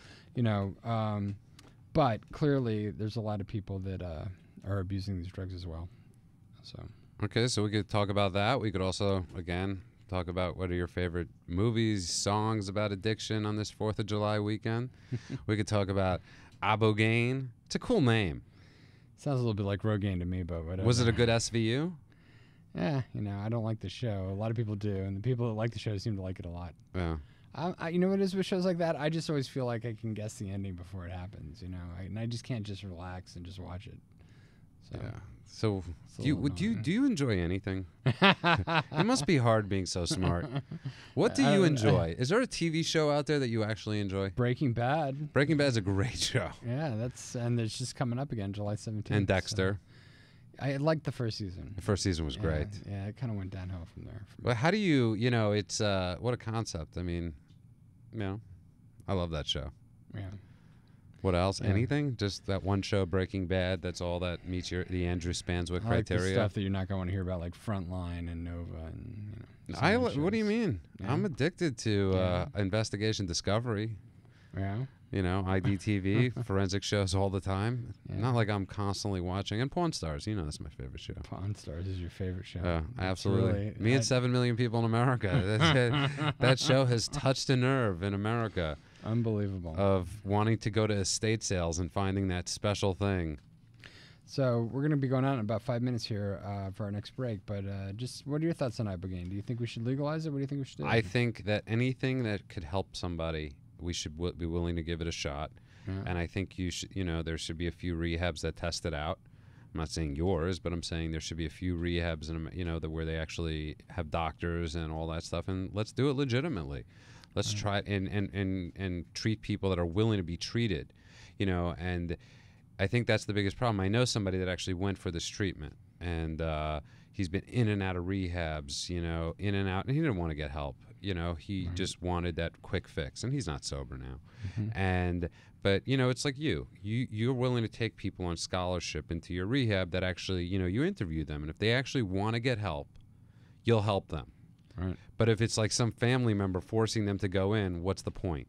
but clearly there's a lot of people that are abusing these drugs as well. So. Okay, so we could talk about that. We could also, again, talk about what are your favorite movies, songs about addiction on this 4th of July weekend. We could talk about ibogaine. It's a cool name. Sounds a little bit like Rogaine to me, but whatever. Was it a good SVU? Yeah, I don't like the show. A lot of people do, and the people that like the show seem to like it a lot. Yeah. You know what it is with shows like that? I just always feel like I can guess the ending before it happens, and I just can't just relax and just watch it. So, yeah. So do you enjoy anything? It must be hard being so smart. What do you enjoy? Is there a TV show out there that you actually enjoy? Breaking Bad. Breaking Bad's a great show. Yeah, and it's just coming up again, July 17th. And Dexter. So. I liked the first season. The first season was great. Yeah, it kind of went downhill from there. Well, how do you, it's, what a concept. I mean, I love that show. Yeah. What else? Yeah. Anything? Just that one show, Breaking Bad, that's all that meets the Andrew Spanswick criteria? Like the stuff that you're not going to want to hear about, like Frontline and Nova and, what do you mean? Yeah. I'm addicted to investigation discovery. Yeah? You know, IDTV, forensic shows all the time. Yeah. Not like I'm constantly watching. And Pawn Stars, you know, that's my favorite show. Pawn Stars is your favorite show. Absolutely. Really, Me and 7 million people in America. That show has touched a nerve in America. Unbelievable. Of wanting to go to estate sales and finding that special thing. So we're going to be going out in about 5 minutes here for our next break. But just what are your thoughts on ibogaine? Do you think we should legalize it? What do you think we should do? I think that anything that could help somebody, we should be willing to give it a shot. Yeah. And I think there should be a few rehabs that test it out. I'm not saying yours, but I'm saying there should be a few rehabs, where they actually have doctors and all that stuff. And let's do it legitimately. Let's try it and treat people that are willing to be treated, and I think that's the biggest problem. I know somebody that actually went for this treatment, and he's been in and out of rehabs, in and out, and he didn't want to get help. He just wanted that quick fix, and he's not sober now. Mm-hmm. But it's like you're willing to take people on scholarship into your rehab that actually, you interview them, and if they actually want to get help, you'll help them. Right. But if it's like some family member forcing them to go in, what's the point?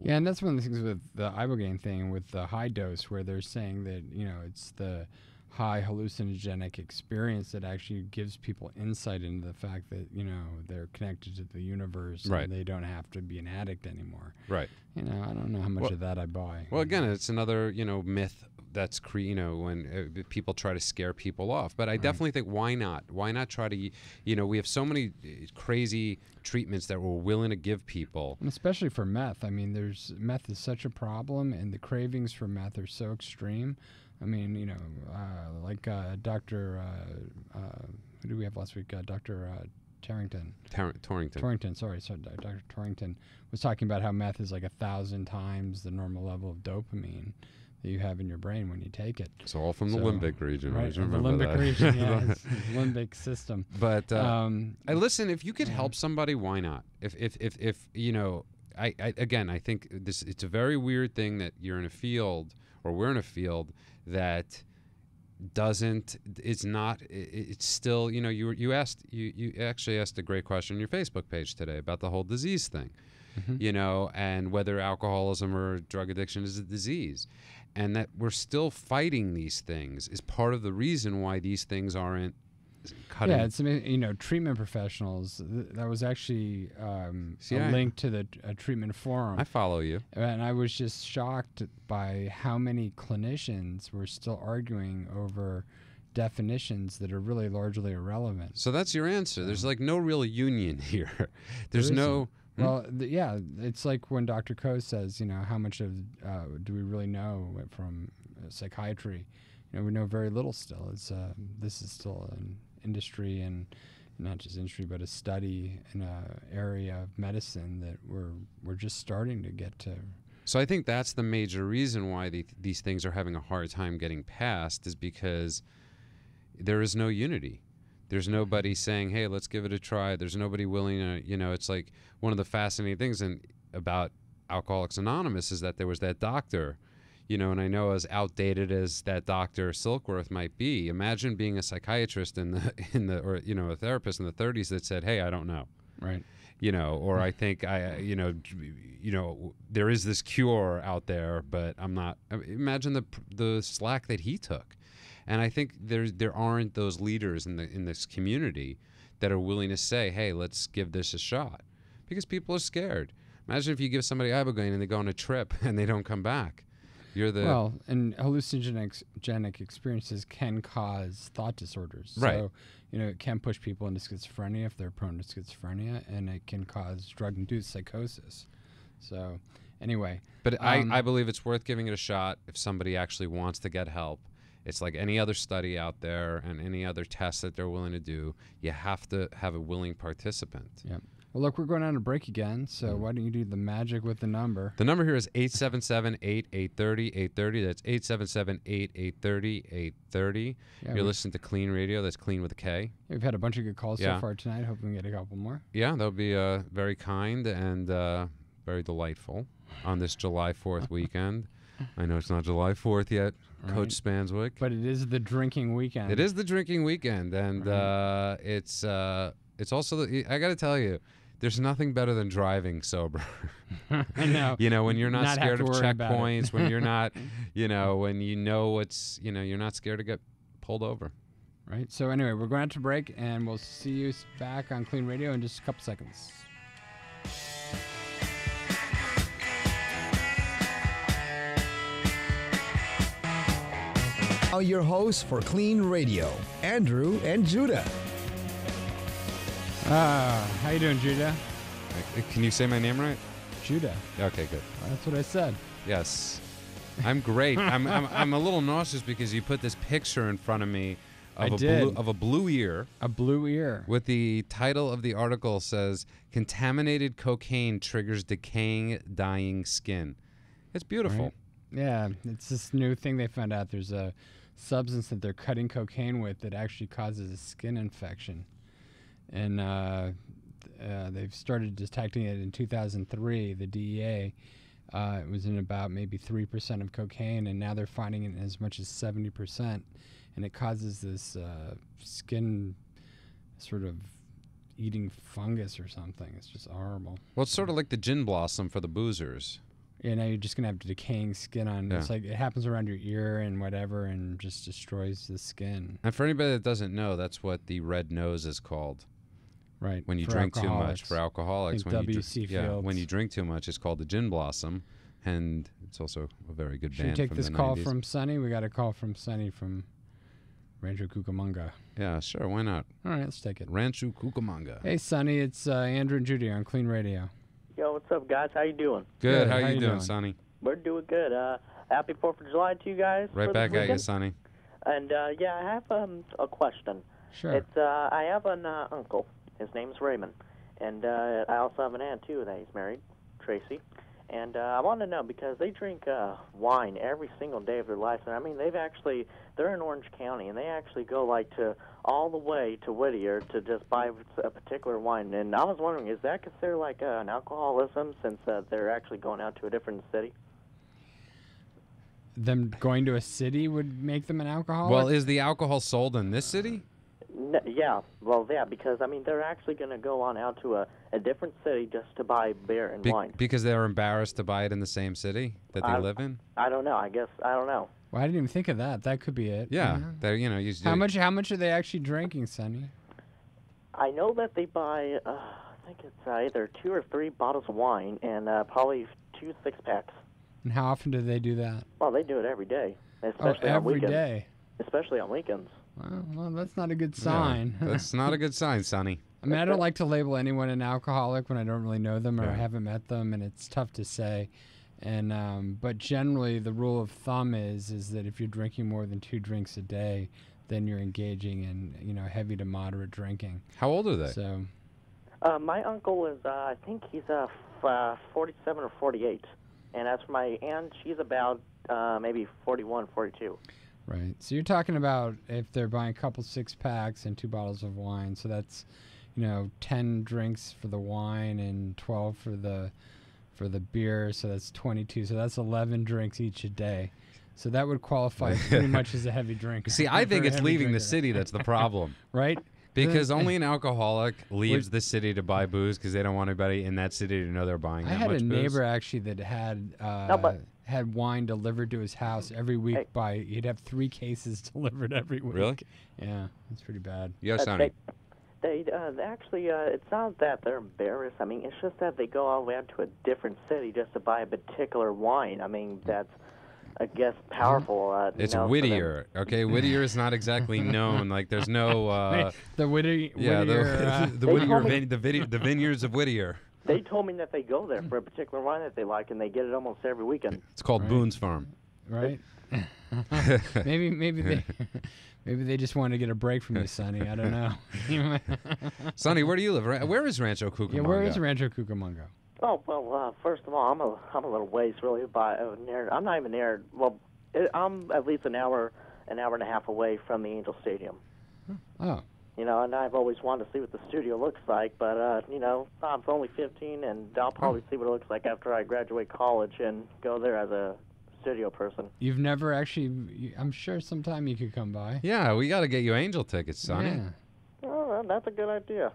Yeah, and that's one of the things with the ibogaine thing, with the high dose, where they're saying that, it's the high hallucinogenic experience that actually gives people insight into the fact that, they're connected to the universe, right, and they don't have to be an addict anymore. Right. I don't know how much of that I buy. Well, again, it's another, myth that's, when people try to scare people off. But I definitely think, why not? Why not try to, we have so many crazy treatments that we're willing to give people. And especially for meth. I mean, meth is such a problem, and the cravings for meth are so extreme. I mean, Dr. Who did we have last week? Dr. Torrington. Sorry, Dr. Torrington was talking about how meth is like 1,000 times the normal level of dopamine that you have in your brain when you take it. It's all from the limbic region. Right, the limbic region, yeah, it's limbic system. But listen, if you could help somebody, why not? If I think it's a very weird thing that you're in a field, or we're in a field that it's still, you actually asked a great question on your Facebook page today about the whole disease thing. Mm-hmm. And whether alcoholism or drug addiction is a disease, and that we're still fighting these things is part of the reason why these things aren't cutting. Yeah, it's amazing. Treatment professionals. That was actually a link to the treatment forum. I follow you, and I was just shocked by how many clinicians were still arguing over definitions that are really largely irrelevant. So that's your answer. There's like no real union here. There's no. Well, it's like when Dr. Coe says, how much of do we really know from psychiatry? We know very little still. This is still an industry, and not just industry, but a study in an area of medicine that we're just starting to get to. So I think that's the major reason why these things are having a hard time getting passed, is because there is no unity. There's nobody saying, hey, let's give it a try. There's nobody willing to, it's like one of the fascinating things about Alcoholics Anonymous is that there was that doctor, and I know as outdated as that Dr. Silkworth might be, imagine being a psychiatrist or a therapist in the 30s that said, hey, I don't know. Right. Or I think there is this cure out there, but I'm not. Imagine the slack that he took. And I think there aren't those leaders in this community that are willing to say, hey, let's give this a shot, because people are scared. Imagine if you give somebody ibogaine and they go on a trip and they don't come back. And hallucinogenic experiences can cause thought disorders. Right. So, it can push people into schizophrenia if they're prone to schizophrenia, and it can cause drug-induced psychosis. So, anyway. But I believe it's worth giving it a shot if somebody actually wants to get help. It's like any other study out there and any other test that they're willing to do. You have to have a willing participant. Yeah. Well, look, we're going on a break again, so why don't you do the magic with the number? The number here is 877-8830-830. That's 877-8830-830. Yeah, you're listening to KLEAN Radio. That's Clean with a K. We've had a bunch of good calls so far tonight. Hope we can get a couple more. Yeah, they'll be very kind and very delightful on this July 4th weekend. I know it's not July 4th yet, right, Coach Spanswick. But it is the drinking weekend. It is the drinking weekend, and right, it's also, I got to tell you, there's nothing better than driving sober. I know. You know, when you're not scared of checkpoints, when you're not, you know, when you know what's, you know, you're not scared to get pulled over. Right. So anyway, we're going out to break, and we'll see you back on Clean Radio in just a couple seconds. Now your hosts for Clean Radio, Andrew and Judah. How you doing, Judah? Can you say my name right? Judah. Okay, good. Well, that's what I said. Yes. I'm great. I'm a little nauseous because you put this picture in front of me of a blue ear. A blue ear. With the title of the article says, "Contaminated cocaine triggers decaying, dying skin." It's beautiful. Right? Yeah, it's this new thing they found out. There's a substance that they're cutting cocaine with that actually causes a skin infection. And they've started detecting it in 2003, the DEA. It was in about maybe 3% of cocaine, and now they're finding it in as much as 70%. And it causes this skin sort of eating fungus or something. It's just horrible. Well, it's sort of like the gin blossom for the boozers. Yeah, now you're just going to have decaying skin on. Yeah. It's like it happens around your ear and whatever and just destroys the skin. And for anybody that doesn't know, that's what the red nose is called. Right. When you drink too much. For alcoholics. When you drink too much, it's called the gin blossom. And it's also a very good band. Should we take this call 90s. from Sonny? We got a call from Sonny from Rancho Cucamonga. Yeah, sure. Why not? All right, let's take it. Rancho Cucamonga. Hey, Sonny. It's Andrew and Judy on Clean Radio. Yo, what's up, guys? How you doing? Good. How you doing, Sonny? We're doing good. Happy 4th of July to you guys. Right back at you, Sonny. And, yeah, I have a question. Sure. It's I have an uncle. His name's Raymond. And I also have an aunt, too, that he's married, Tracy. And I want to know, because they drink wine every single day of their life. And, I mean, they're in Orange County, and they actually go, like, all the way to Whittier to just buy a particular wine. And I was wondering, is that considered like an alcoholism since they're actually going out to a different city? Them going to a city would make them an alcoholic? Well, is the alcohol sold in this city? Yeah, well, yeah, because, I mean, they're actually going to go on out to a different city just to buy beer and wine. Because they're embarrassed to buy it in the same city that they live in? I don't know. I don't know. Well, I didn't even think of that. That could be it. Yeah. They're, you know, how much are they actually drinking, Sonny? I know that they buy, I think it's either 2 or 3 bottles of wine and probably 2 6-packs. And how often do they do that? Well, they do it every day, especially every on weekends. day. Especially on weekends. Well, that's not a good sign. Yeah, that's not a good sign, Sonny. I mean, I don't like to label anyone an alcoholic when I don't really know them or I haven't met them, and it's tough to say. And but generally, the rule of thumb is that if you're drinking more than 2 drinks a day, then you're engaging in heavy to moderate drinking. How old are they? So, my uncle is I think he's 47 or 48, and as for my aunt, she's about maybe 41, 42. Right. So you're talking about if they're buying a couple 6-packs and 2 bottles of wine. So that's, 10 drinks for the wine and 12 for the beer. So that's 22. So that's 11 drinks each a day. So that would qualify pretty much as a heavy drinker. See, I think it's leaving the city that's the problem. Right? Because only an alcoholic leaves the city to buy booze because they don't want anybody in that city to know they're buying that much booze. I had a neighbor actually that had wine delivered to his house every week. He'd have 3 cases delivered every week. Really? Yeah, that's pretty bad. Yes, Sonny. They actually, it's not that they're embarrassed. I mean, it's just that they go all the way out to a different city just to buy a particular wine. I mean, that's, I guess, powerful. It's Whittier, okay? Whittier is not exactly known. Like, there's no... the Whittier... Yeah, the Whittier, the vineyards of Whittier. They told me that they go there for a particular wine that they like, and they get it almost every weekend. It's called Boone's Farm. Right? maybe they just wanted to get a break from you, Sonny. I don't know. Sonny, where do you live? Where is Rancho Cucamonga? Yeah, where is Rancho Cucamonga? Oh, well, first of all, I'm a little ways really near. I'm not even near. Well, I'm at least an hour and a half away from the Angel Stadium. Oh. And I've always wanted to see what the studio looks like, but I'm only 15, and I'll probably see what it looks like after I graduate college and go there as a studio person. You've never actually... I'm sure sometime you could come by. Yeah, we got to get you Angel tickets, Sonny. Yeah. Oh, that's a good idea.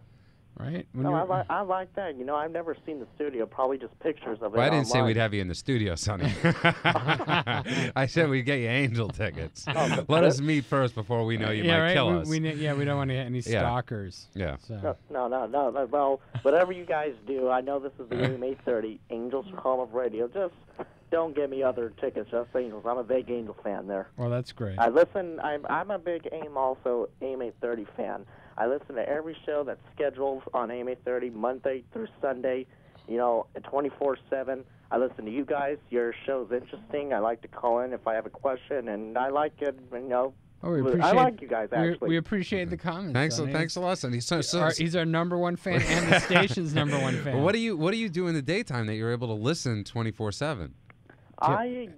right? No, I like that. You know, I've never seen the studio. Probably just pictures of it. Well, I didn't say online. we'd have you in the studio, Sonny. I said we'd get you angel tickets. Let us meet first before we know you might kill us. We don't want to get any stalkers. Yeah. So. No. Well, whatever you guys do, I know this is the AM 830, Angels Home of Radio. Just don't give me other tickets, just Angels. I'm a big Angel fan there. Well, that's great. I listen. I'm a big AM 830 fan. I listen to every show that's scheduled on AM 830 Monday through Sunday, you know, 24/7. I listen to you guys. Your show's interesting. I like to call in if I have a question, and I like it, you know. Oh, I like you guys, actually. We appreciate the comments. Thanks a lot, Sonny. He's our number one fan and the station's number one fan. Well, what do you do in the daytime that you're able to listen 24/7? I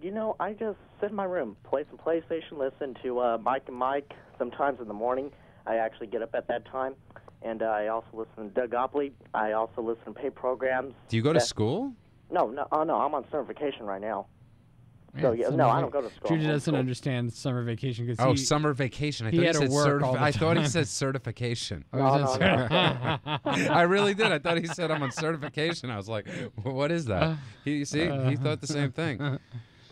just sit in my room, play some PlayStation, listen to Mike and Mike. Sometimes in the morning, I actually get up at that time, and I also listen to Doug Opley. I also listen to paid programs. Do you go to school? No, I'm on summer vacation right now. So I don't go to school. Judy doesn't understand summer vacation because summer vacation. I he thought had he to said work all the I thought he time. said certification. No. I really did. I thought he said I'm on certification. I was like, what is that? He thought the same thing.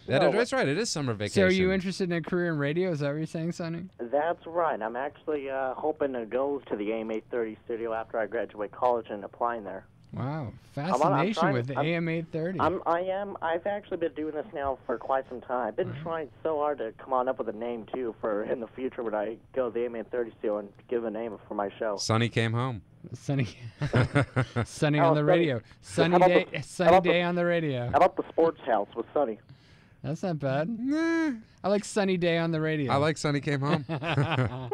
That's right. It is summer vacation. So are you interested in a career in radio? Is that what you're saying, Sonny? That's right. I'm actually hoping to go to the AM 830 studio after I graduate college and applying there. Wow, fascination with the AM 830. I've actually been doing this now for quite some time. I've been trying so hard to come on up with a name, too, for in the future when I go to the AM 830 studio and give a name for my show. Sonny came home. Sunny on the radio. Sunny day on the radio. How about the sports house with Sunny? That's not bad. Nah. I like Sunny Day on the radio. I like Sonny came home. And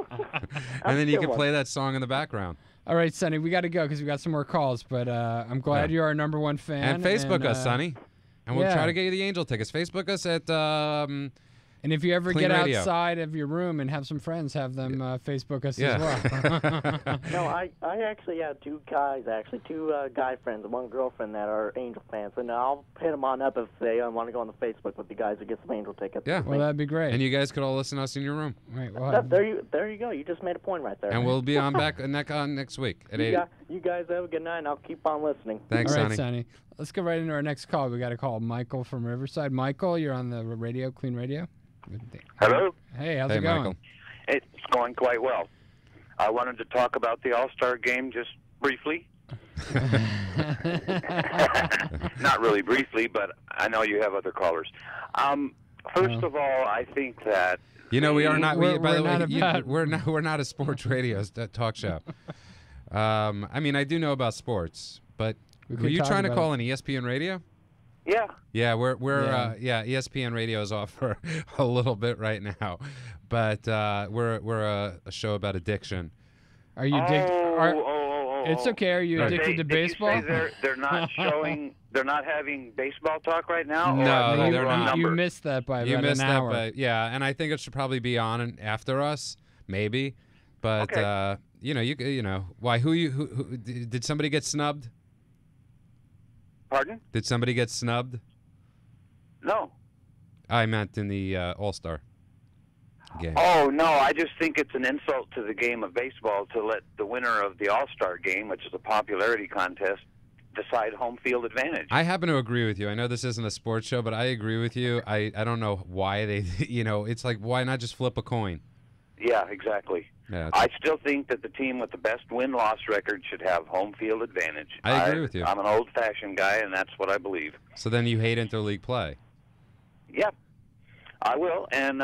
then you can play that song in the background. All right, Sonny, we got to go because we got some more calls, but I'm glad you're our number one fan. And Facebook us, Sonny. And we'll try to get you the angel tickets. Facebook us at and if you ever Klean get Radio. outside of your room and have some friends, have them Facebook us as well. No, I actually have two guy friends and one girlfriend that are Angel fans, and I'll hit them on up if they want to go on the Facebook with you guys and get some Angel tickets. Yeah, well, that'd be great. And you guys could all listen to us in your room. Right. Well, there you go. You just made a point right there. And we'll be on back next week at 8. You guys have a good night, and I'll keep on listening. Thanks, all right, Sonny. Sonny. Let's go right into our next call. We got to call Michael from Riverside. Michael, you're on the radio, Klean Radio. Hello. Hey, how's it going? Michael. It's going quite well. I wanted to talk about the All-Star game just briefly. Not really briefly, but I know you have other callers. First of all, I think that we are not. By the way, we're we're not a sports radio talk show. I mean, I do know about sports, but were you trying to call an ESPN radio? Yeah. Yeah, we're ESPN Radio is off for a little bit right now, but we're a show about addiction. Are you addicted? It's okay. Are you addicted to baseball? Did you say they're not showing? They're not having baseball talk right now. No, they're not. You missed that by about an hour. Yeah, and I think it should probably be on after us, maybe. But okay. why? Who did somebody get snubbed? Pardon? Did somebody get snubbed? No. I meant in the All-Star game. Oh, no, I just think it's an insult to the game of baseball to let the winner of the All-Star game, which is a popularity contest, decide home field advantage. I happen to agree with you. I know this isn't a sports show, but I agree with you. I don't know why they, it's like, why not just flip a coin? Yeah, exactly. Yeah, I still think that the team with the best win-loss record should have home field advantage. I agree with you. I'm an old-fashioned guy, and that's what I believe. So then you hate interleague play? Yeah, I will, and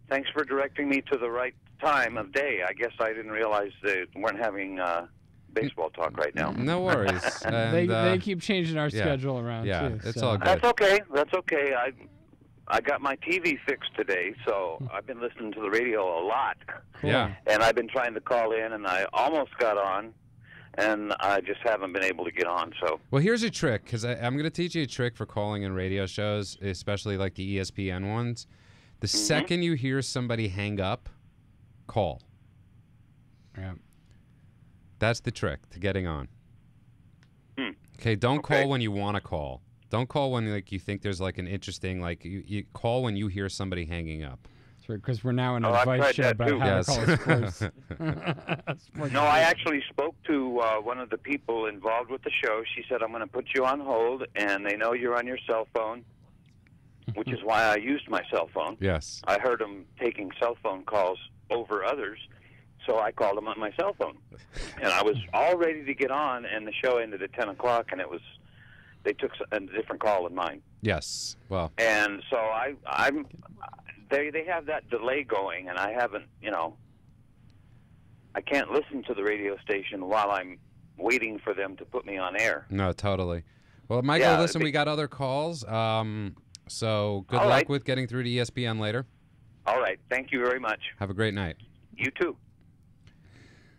thanks for directing me to the right time of day. I guess I didn't realize they weren't having baseball talk right now. No worries. And, they keep changing our schedule around, too. It's all good. That's okay. That's okay. I got my TV fixed today, so I've been listening to the radio a lot. Cool. Yeah. And I've been trying to call in, and I almost got on, and I just haven't been able to get on. So. Well, here's a trick, because I'm going to teach you a trick for calling in radio shows, especially like the ESPN ones. The second you hear somebody hang up, call. Yeah. That's the trick to getting on. Okay, don't call when you want to call. Don't call when you think there's like an interesting you call when you hear somebody hanging up. Because we're now in a I've advice tried show that about too. how Yes. to call sports. Sports No, I actually spoke to one of the people involved with the show. She said, I'm going to put you on hold, and they know you're on your cell phone, which is why I used my cell phone. Yes. I heard them taking cell phone calls over others, so I called them on my cell phone. And I was all ready to get on, and the show ended at 10 o'clock, and they took a different call than mine. Yes. Well. And so they have that delay going, and I haven't, I can't listen to the radio station while I'm waiting for them to put me on air. No, totally. Well, Michael, Yeah, listen, we got other calls. So good All luck right. with getting through to ESPN later. All right. Thank you very much. Have a great night. You too.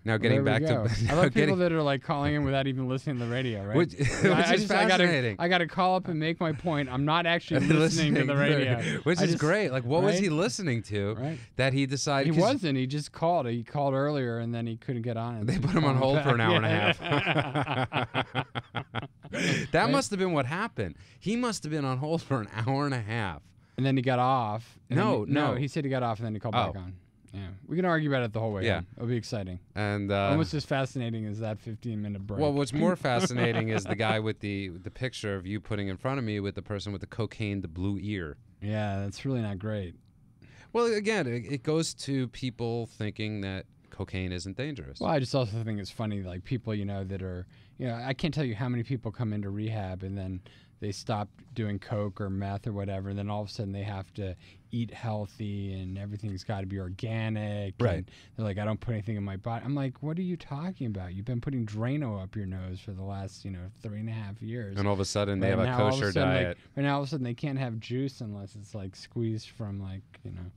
Now getting There back we to go. I love people that are like calling in without even listening to the radio, right? Which is fascinating. I got to call up and make my point. I'm not actually listening to the radio, which is great. Like, what was he listening to Right. that he decided? He wasn't. He just called. He called earlier and then he couldn't get on. They put him on hold for an hour and a half. That must have been what happened. He must have been on hold for an hour and a half. And then he got off. No. He said he got off and then he called back on. Yeah, we can argue about it the whole way. Yeah. home. It'll be exciting. And almost as fascinating as that 15-minute break. well, what's more fascinating is the guy with the picture of you putting in front of me with the person with the cocaine, the blue ear. Yeah, that's really not great. Well, again, it goes to people thinking that cocaine isn't dangerous. Well, I just also think it's funny, like people, that are, I can't tell you how many people come into rehab and then they stop doing coke or meth or whatever, and then all of a sudden they have to eat healthy and everything's got to be organic. Right. And they're like, I don't put anything in my body. I'm like, what are you talking about? You've been putting Drano up your nose for the last, 3.5 years. And all of a sudden they Right have a now, all of kosher sudden, diet. and now all of a sudden they can't have juice unless it's like squeezed from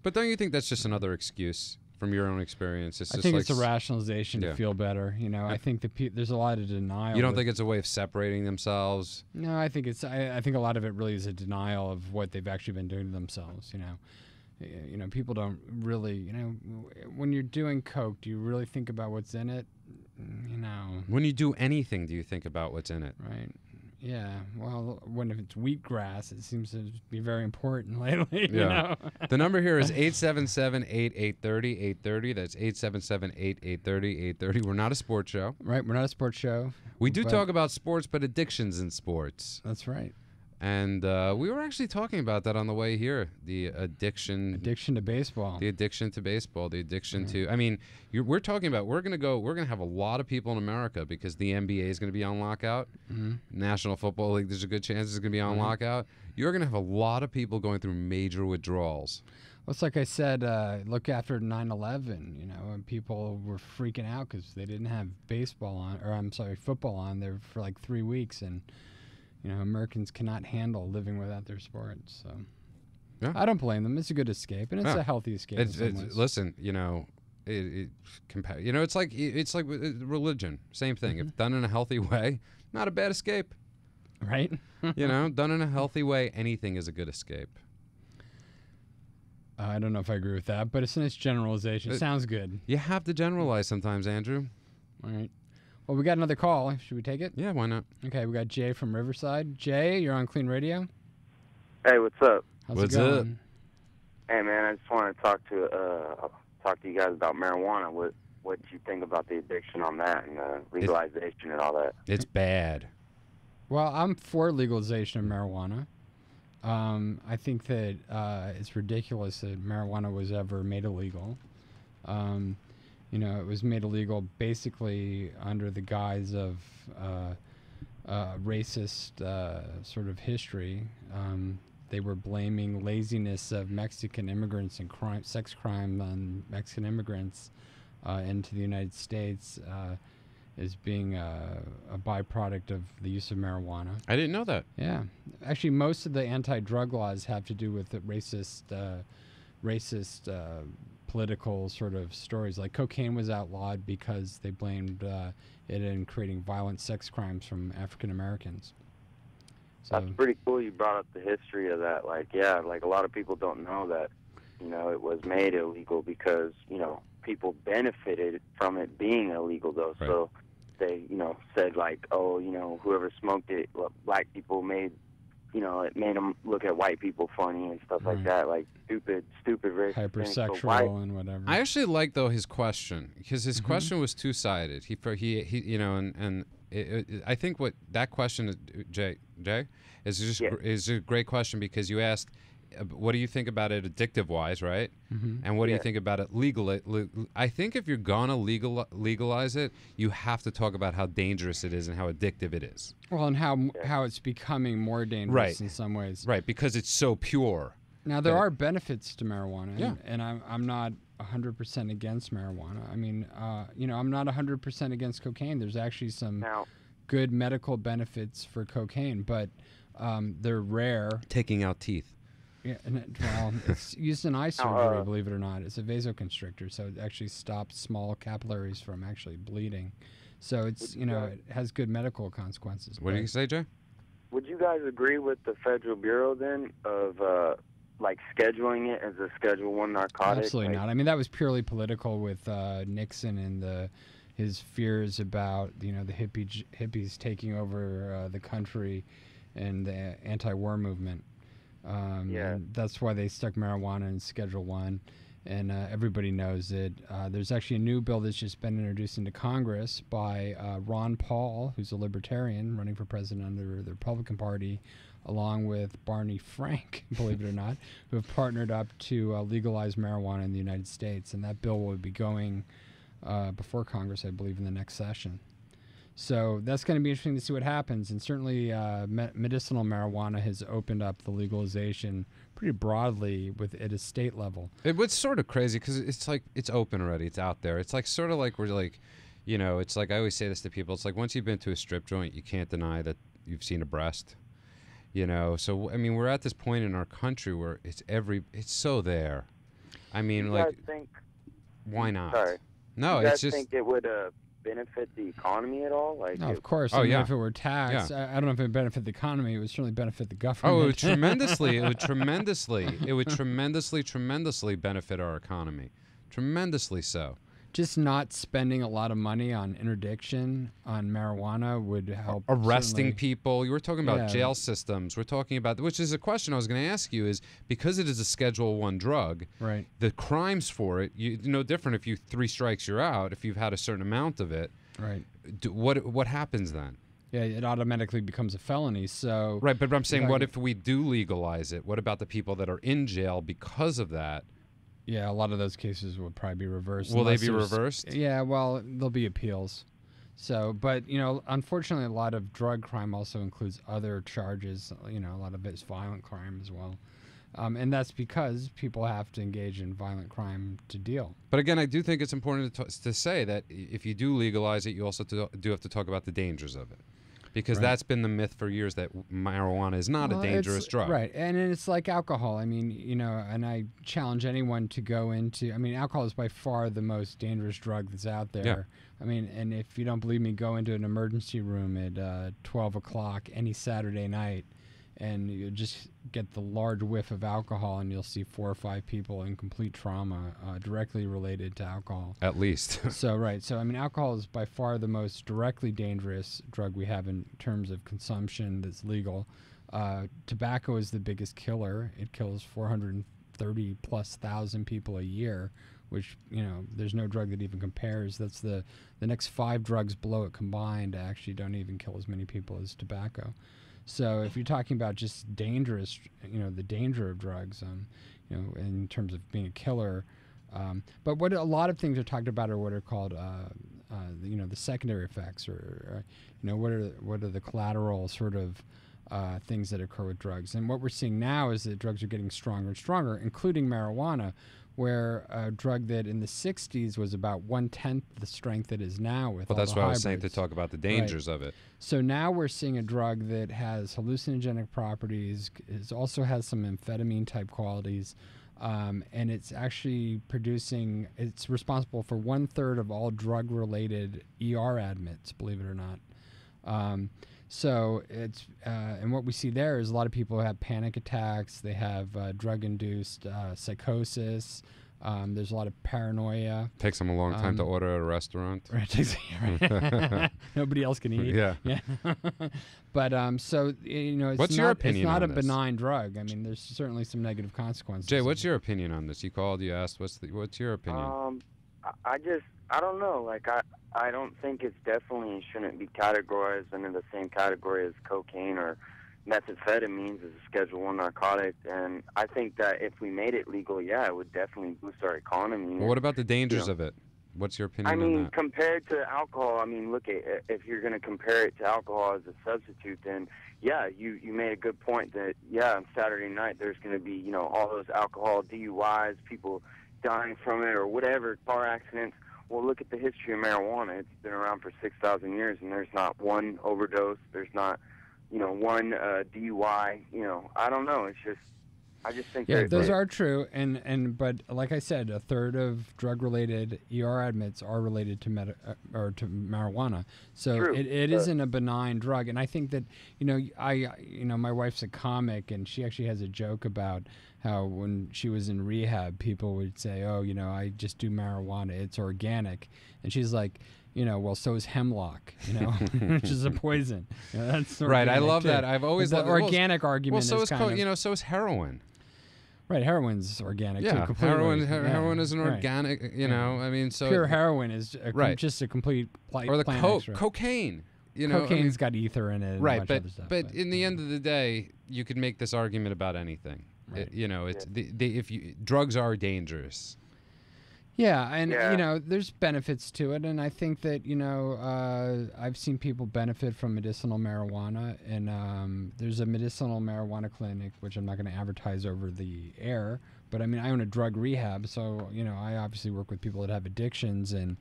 But don't you think that's just another excuse from your own experience? It's I just think like it's a rationalization to feel better. I think there's a lot of denial. You don't think it's a way of separating themselves? No, I think I think a lot of it really is a denial of what they've actually been doing to themselves. People don't really. When you're doing coke, do you really think about what's in it? When you do anything, do you think about what's in it? Right. Yeah. Well, if it's wheatgrass, it seems to be very important lately. Yeah. The number here is 877-8830, 830. That's 877-8830, 830. We're not a sports show. Right. We're not a sports show. We do talk about sports, but addictions in sports. That's right. And we were actually talking about that on the way here. The addiction to baseball. The addiction to baseball. The addiction to. I mean, we're talking about. We're gonna have a lot of people in America because the NBA is gonna be on lockout. Mm-hmm. National Football League. There's a good chance it's gonna be on lockout. You're gonna have a lot of people going through major withdrawals. Well, it's like I said. Look after 9/11. When people were freaking out because they didn't have football on there for like 3 weeks and. Americans cannot handle living without their sports. So, I don't blame them. It's a good escape, and it's a healthy escape. Listen, it's like with religion. Same thing. If done in a healthy way, not a bad escape. Right. Done in a healthy way, anything is a good escape. I don't know if I agree with that, but it's a nice generalization. It sounds good. You have to generalize sometimes, Andrew. All right. Well, we got another call. Should we take it? Yeah, why not? Okay, we got Jay from Riverside. Jay, you're on Clean Radio. Hey, what's up? How's it going? Hey, man, I just want to talk to you guys about marijuana. What you think about the addiction on that and legalization and all that? It's bad. Well, I'm for legalization of marijuana. I think that it's ridiculous that marijuana was ever made illegal. It was made illegal basically under the guise of racist sort of history. They were blaming laziness of Mexican immigrants and sex crime on Mexican immigrants into the United States as being a byproduct of the use of marijuana. I didn't know that. Yeah. Actually, most of the anti-drug laws have to do with the racist political sort of stories. Like cocaine was outlawed because they blamed it in creating violent sex crimes from African Americans. So that's pretty cool you brought up the history of that. Like a lot of people don't know that, it was made illegal because, people benefited from it being illegal though. Right. So they, said like, whoever smoked it, black people made you know, it made them look at white people funny and stuff like that, like stupid, racist hypersexual and whatever. I actually like though his question, because his question was two-sided. He you know, and I think what that question, Jay, is just is a great question, because you asked, what do you think about it addictive-wise, right? And what do you think about it I think if you're gonna legalize it, you have to talk about how dangerous it is and how addictive it is. Well, and how it's becoming more dangerous in some ways. Right, because it's so pure. Now, there are benefits to marijuana, and I'm not 100% against marijuana. I mean, you know, I'm not 100% against cocaine. There's actually some good medical benefits for cocaine, but they're rare. Taking out teeth. Yeah, well, it's used in eye surgery, believe it or not. It's a vasoconstrictor, so it actually stops small capillaries from actually bleeding. So it's, you know, it has good medical consequences. What do you say, Jay? Would you guys agree with the Federal Bureau then of like scheduling it as a Schedule I narcotic? Absolutely not. I mean, that was purely political with Nixon and his fears about, you know, the hippies taking over the country and the anti-war movement. And that's why they stuck marijuana in Schedule I, and everybody knows it. There's actually a new bill that's just been introduced into Congress by Ron Paul, who's a libertarian running for president under the Republican Party, along with Barney Frank, believe it or not, who have partnered up to legalize marijuana in the United States, and that bill will be going before Congress, I believe, in the next session. So that's going to be interesting to see what happens. And certainly medicinal marijuana has opened up the legalization pretty broadly at a state level. It was sort of crazy because it's like it's open already. It's out there. It's like sort of like we're like, you know, it's like I always say this to people. It's like once you've been to a strip joint, you can't deny that you've seen a breast. You know, so I mean, we're at this point in our country where it's so there. I mean, you like, guys think, why not? Sorry. No, you guys it's just. Think it would benefit the economy at all? Like, no, of course. I mean, if it were taxed, I don't know if it would benefit the economy. It would certainly benefit the government. Oh, it would tremendously. It would tremendously benefit our economy. Tremendously so. Just not spending a lot of money on interdiction on marijuana would help. Arresting people. You were talking about jail systems. We're talking about, which is a question I was going to ask you, is because it is a Schedule I drug, right? The crimes for it, no different if you 3 strikes you're out, if you've had a certain amount of it. Right. What happens then? Yeah, it automatically becomes a felony. So right, but I'm saying, what if we do legalize it? What about the people that are in jail because of that? Yeah, a lot of those cases will probably be reversed. Will they be reversed? Yeah, well, there'll be appeals. So, but, you know, unfortunately, a lot of drug crime also includes other charges. You know, a lot of it is violent crime as well. And that's because people have to engage in violent crime to deal. But again, I do think it's important to say that if you do legalize it, you also do have to talk about the dangers of it. Because that's been the myth for years that marijuana is not a dangerous drug. Right, and it's like alcohol. I mean, you know, and I challenge anyone to go into, I mean, alcohol is by far the most dangerous drug that's out there. Yeah. I mean, and if you don't believe me, go into an emergency room at 12 o'clock any Saturday night, and you just get the large whiff of alcohol, and you'll see 4 or 5 people in complete trauma directly related to alcohol. At least. So, right. So, I mean, alcohol is by far the most directly dangerous drug we have in terms of consumption that's legal. Tobacco is the biggest killer. It kills 430+ thousand people a year, which, you know, there's no drug that even compares. That's the next 5 drugs below it combined actually don't even kill as many people as tobacco. So if you're talking about just dangerous, you know, the danger of drugs, you know, in terms of being a killer. But what a lot of things are talked about are what are called, you know, the secondary effects, or you know, what are the collateral sort of things that occur with drugs. And what we're seeing now is that drugs are getting stronger and stronger, including marijuana, where a drug that in the 60s was about 1/10 the strength it is now with all that's the what hybrids. I was saying, to talk about the dangers of it. So now we're seeing a drug that has hallucinogenic properties, it also has some amphetamine-type qualities, and it's actually it's responsible for 1/3 of all drug-related ER admits, believe it or not. So it's and what we see there is a lot of people have panic attacks. They have drug-induced psychosis. There's a lot of paranoia. Takes them a long time to order at a restaurant. Right. Nobody else can eat. Yeah. But so it's what's your opinion It's not on a this? benign drug. I mean, there's certainly some negative consequences. Jay, what's your opinion on this? You called, you asked, what's your opinion? I don't know. Like, I don't think it's definitely shouldn't be categorized under the same category as cocaine or methamphetamines as a Schedule I narcotic. And I think that if we made it legal, it would definitely boost our economy. Well, what about the dangers of it? What's your opinion on that? Compared to alcohol, look, if you're going to compare it to alcohol as a substitute, then, you made a good point that, on Saturday night there's going to be, all those alcohol DUIs, people dying from it or whatever, car accidents. Well, look at the history of marijuana. It's been around for 6,000 years, and there's not one overdose. There's not, one DUI. I don't know. It's just, I just think those are true, but like I said, a third of drug-related ER admits are related to to marijuana. So it isn't a benign drug, and I think that my wife's a comic, and she actually has a joke about how when she was in rehab, people would say, "Oh, I just do marijuana; it's organic," and she's like, well, so is hemlock, which is a poison. That's right. I love too. that. I've always loved the organic argument. Well, so is so is heroin. Right, heroin's organic too. Completely. Heroin is an organic. So pure heroin is just a complete or the cocaine. Cocaine's got ether in it. And right, a bunch of other stuff, but in the end of the day, you could make this argument about anything. Right. It's drugs are dangerous. Yeah, and there's benefits to it, and I think that I've seen people benefit from medicinal marijuana, and there's a medicinal marijuana clinic, which I'm not going to advertise over the air, but I own a drug rehab, so I obviously work with people that have addictions and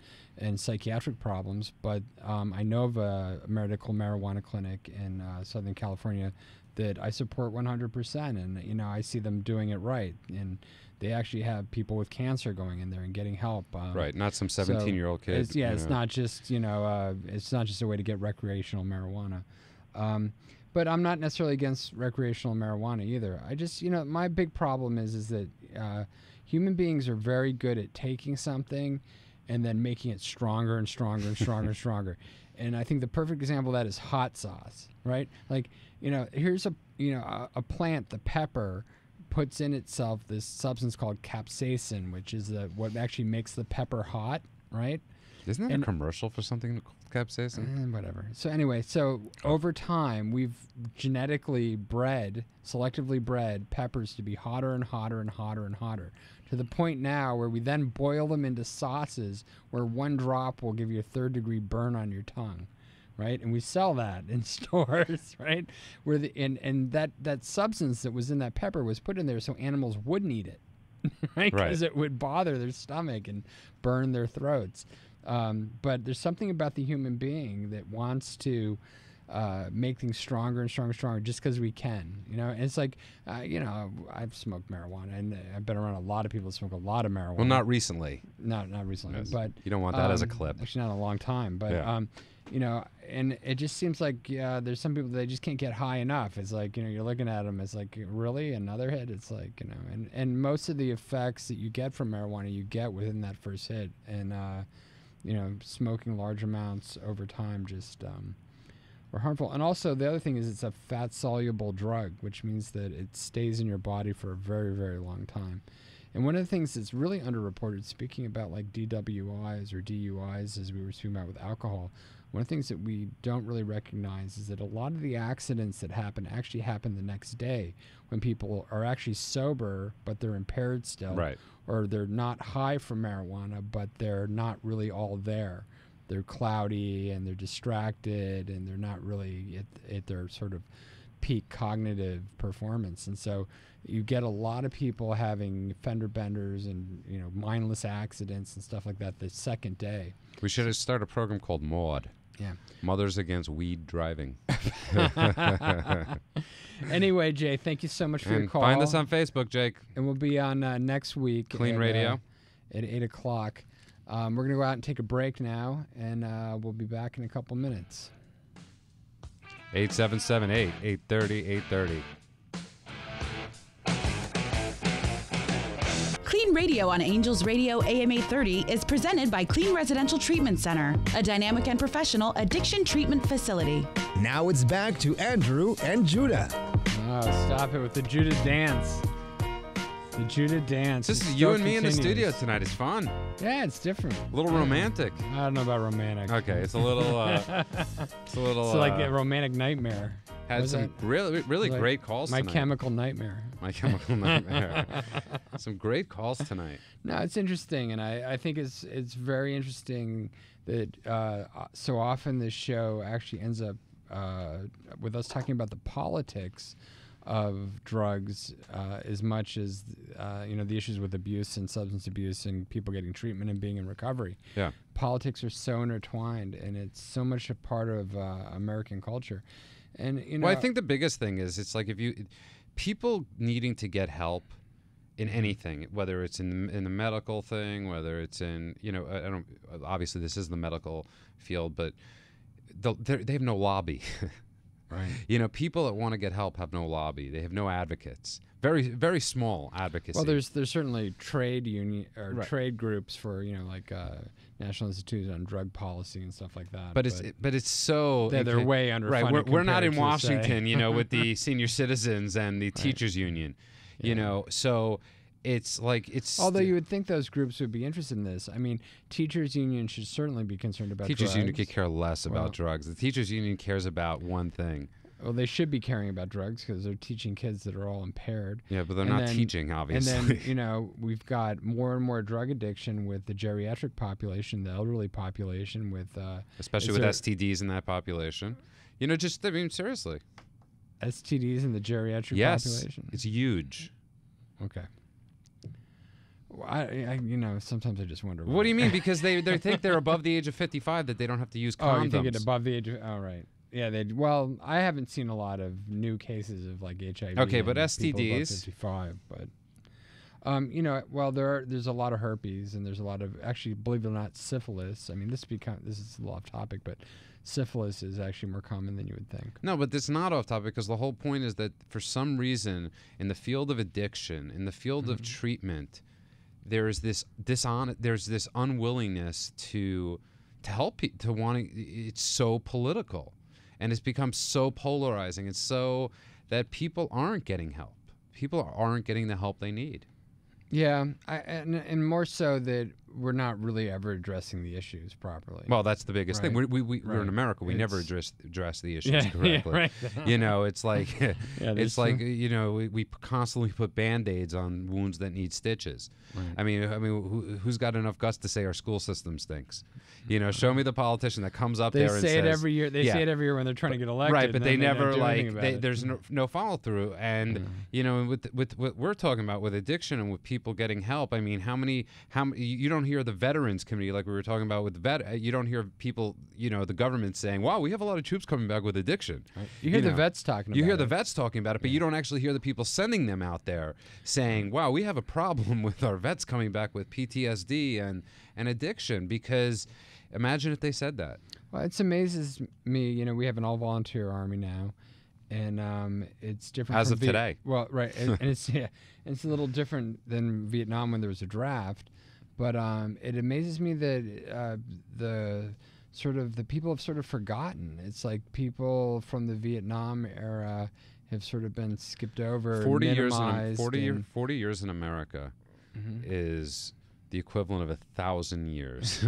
psychiatric problems, but I know of a medical marijuana clinic in Southern California that I support 100%, and I see them doing it right, and they actually have people with cancer going in there and getting help. Right, not some 17-year-old kid. It's not just it's not just a way to get recreational marijuana. But I'm not necessarily against recreational marijuana either. I just my big problem is that human beings are very good at taking something and then making it stronger and stronger and stronger and stronger. And I think the perfect example of that is hot sauce, right? Like here's a plant, the pepper, puts in itself this substance called capsaicin, which is what actually makes the pepper hot, right? Isn't that a commercial for something called capsaicin? Whatever. So anyway, over time, we've selectively bred peppers to be hotter and hotter and hotter and hotter, to the point now where we then boil them into sauces where one drop will give you a third-degree burn on your tongue. Right, and we sell that in stores, right? Where that substance that was in that pepper was put in there so animals wouldn't eat it, right? Because it would bother their stomach and burn their throats. But there's something about the human being that wants to make things stronger and stronger and stronger just because we can. And it's like, I've smoked marijuana, and I've been around a lot of people that smoke a lot of marijuana. Well, not recently. Not recently, but you don't want that as a clip. Actually, not in a long time, but. Yeah. And it just seems like there's some people that just can't get high enough. It's like you're looking at them. It's like, really another hit. It's like and most of the effects that you get from marijuana you get within that first hit, and smoking large amounts over time just are harmful. And also the other thing is it's a fat soluble drug, which means that it stays in your body for a very, very long time. And one of the things that's really underreported, speaking about like DWIs or DUIs, as we were speaking about with alcohol, one of the things that we don't really recognize is that a lot of the accidents that happen actually happen the next day when people are actually sober, but they're impaired still. Right. Or they're not high from marijuana, but they're not really all there. They're cloudy and they're distracted and they're not really at their sort of peak cognitive performance. And so you get a lot of people having fender benders and mindless accidents and stuff like that the second day. We should start a program called MAUD. Yeah. Mothers Against Weed Driving. Anyway, Jay, thank you so much for your call. Find us on Facebook, Jake. And we'll be on next week. KLEAN Radio. At 8 o'clock. We're going to go out and take a break now, and we'll be back in a couple minutes. 8778-830-830. KLEAN KLEAN Radio on Angels Radio AM 830 is presented by KLEAN Residential Treatment Center, a dynamic and professional addiction treatment facility. Now it's back to Andrew and Judah. Oh, stop it with the Judah dance. The Judah dance. This is you and me in the studio tonight. It's fun. Yeah, it's different. A little romantic. I don't know about romantic. Okay, it's a little. It's like a romantic nightmare. Had some really like great calls My tonight. Chemical Nightmare. My Chemical Nightmare. Some great calls tonight. No, it's interesting, and I think it's very interesting that so often this show actually ends up with us talking about the politics of drugs as much as the issues with abuse and substance abuse and people getting treatment and being in recovery. Yeah, politics are so intertwined, and it's so much a part of American culture. And well, I think the biggest thing is it's like people needing to get help in anything, whether it's in the medical thing, whether it's in I don't obviously this is the medical field, but they have no lobby. Right. People that want to get help have no lobby. They have no advocates. Very, very small advocacy. Well, there's certainly trade union or Right. trade groups for like National Institute on Drug Policy and stuff like that. But it's so they're way underfunded. Right. We're not in compared to, Washington, with the senior citizens and the teachers union. So it's like Although you would think those groups would be interested in this. I mean, teachers union should certainly be concerned about teachers drugs. union could care less about drugs. The teachers union cares about one thing. Well, they should be caring about drugs because they're teaching kids that are all impaired. Yeah, but they're not teaching, obviously. And then, we've got more and more drug addiction with the geriatric population, the elderly population, with especially with STDs in that population. Seriously. STDs in the geriatric population. It's huge. Okay. Well, sometimes I just wonder. What do you mean? Because they think they're above the age of 55 that they don't have to use condoms. Oh, you think it above the age of? Oh, right. Yeah, well, I haven't seen a lot of new cases of like HIV. Okay, but people above STDs. 55, but there's a lot of herpes, and there's a lot of, actually, believe it or not, syphilis. I mean, this is a little off topic, but syphilis is actually more common than you would think. No, but it's not off topic because the whole point is that for some reason in the field of addiction, in the field of treatment, there's this unwillingness to help to wanting. It's so political. And it's become so polarizing. It's so that people aren't getting help. People aren't getting the help they need. Yeah, and more so that we're not really ever addressing the issues properly. Well, that's the biggest thing. We're in America. We never address the issues correctly. Yeah, right. It's like we constantly put Band-Aids on wounds that need stitches. Right. I mean, who's got enough guts to say our school system stinks? Show me the politician that comes up there and says. They say it every year. They say it every year when they're trying to get elected. Right, but they never there's no follow through. And with what we're talking about with addiction and with people getting help. I mean, how many you don't hear the veterans committee like we were talking about with you don't hear people, the government saying, "Wow, we have a lot of troops coming back with addiction." Right. You hear the vets talking about it. You hear the vets talking about it, but you don't actually hear the people sending them out there saying, "Wow, we have a problem with our vets coming back with PTSD and addiction," because imagine if they said that. Well, it amazes me. We have an all-volunteer army now, and it's different as from of today. Well, right, and it's it's a little different than Vietnam when there was a draft, but it amazes me that the people have sort of forgotten. It's like people from the Vietnam era have sort of been skipped over. 40 minimized years in America is the equivalent of 1,000 years.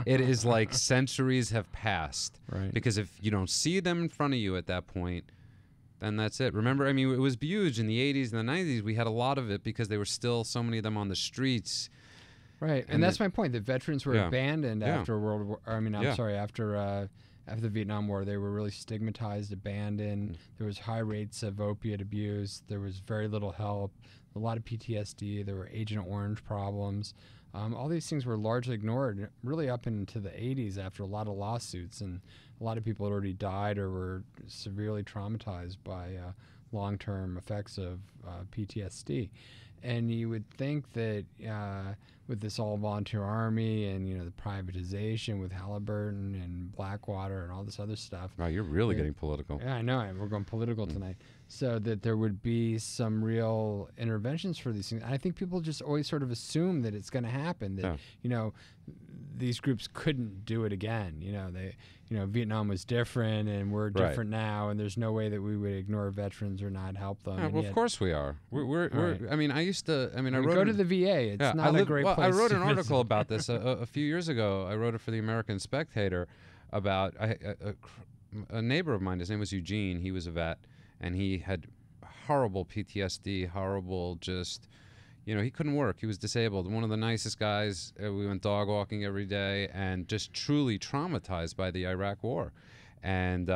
It is like centuries have passed. Right. Because if you don't see them in front of you at that point, then that's it. Remember, I mean, it was huge in the 80s and the 90s. We had a lot of it because there were still so many of them on the streets. Right, and that's my point. The veterans were abandoned after World War. After the Vietnam War, they were really stigmatized, abandoned. There was high rates of opiate abuse. There was very little help. A lot of PTSD. There were Agent Orange problems. All these things were largely ignored, really up into the 80s after a lot of lawsuits, and a lot of people had already died or were severely traumatized by long-term effects of PTSD. And you would think that with this all-volunteer army and, you know, the privatization with Halliburton and Blackwater and all this other stuff. Wow, you're really getting political. Yeah, I know. We're going political tonight. So that there would be some real interventions for these things. I think people just always sort of assume that it's going to happen, that, you know, these groups couldn't do it again. You know, Vietnam was different and we're different now, and there's no way that we would ignore veterans or not help them. Yeah, well, of course we are. We're I mean, I wrote go to the VA. It's not a great place. I wrote an to article visit. about this a few years ago. I wrote it for the American Spectator about a neighbor of mine. His name was Eugene. He was a vet, and he had horrible PTSD, horrible just, you know, he couldn't work. He was disabled. One of the nicest guys. We went dog walking every day, and just truly traumatized by the Iraq War, and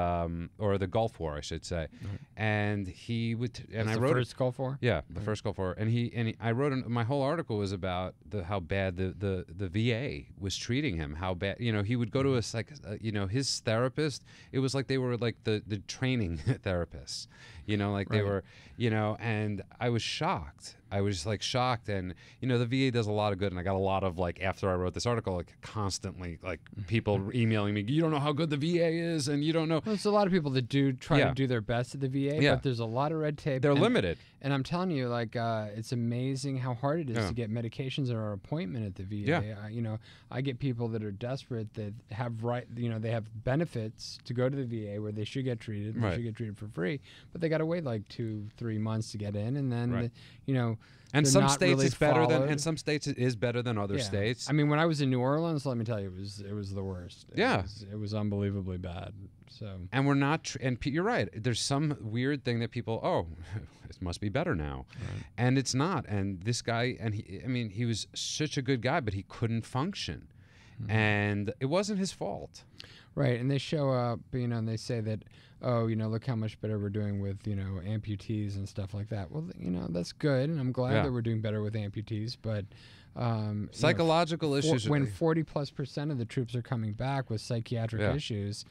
or the Gulf War, I should say. And he would, and I wrote the first Gulf War. Yeah, the first Gulf War. And I wrote my whole article was about how bad the VA was treating him. How bad, you know, he would go to his therapist. It was like they were like the training therapists, you know, like they were, you know. And I was shocked. I was like shocked, and you know, the VA does a lot of good, and I got a lot of, like, after I wrote this article, like constantly like people emailing me, you don't know how good the VA is, and you don't know. Well, there's a lot of people that do try to do their best at the VA, but there's a lot of red tape. They're limited. And I'm telling you, like, it's amazing how hard it is to get medications or an appointment at the VA. You know, I get people that are desperate that have they have benefits to go to the VA where they should get treated. They should get treated for free, but they got to wait like 2-3 months to get in, and then you know. And some states really it's better followed. than, and some states it is better than other states. I mean, when I was in New Orleans, let me tell you, it was the worst. It was unbelievably bad. So. And we're not. You're right. There's some weird thing that people, it must be better now, and it's not. And this guy, he was such a good guy, but he couldn't function, and it wasn't his fault. Right, and they show up, you know, and they say that, oh, you know, look how much better we're doing with, you know, amputees and stuff like that. Well, you know, that's good, and I'm glad that we're doing better with amputees, but psychological issues. When 40+% of the troops are coming back with psychiatric issues,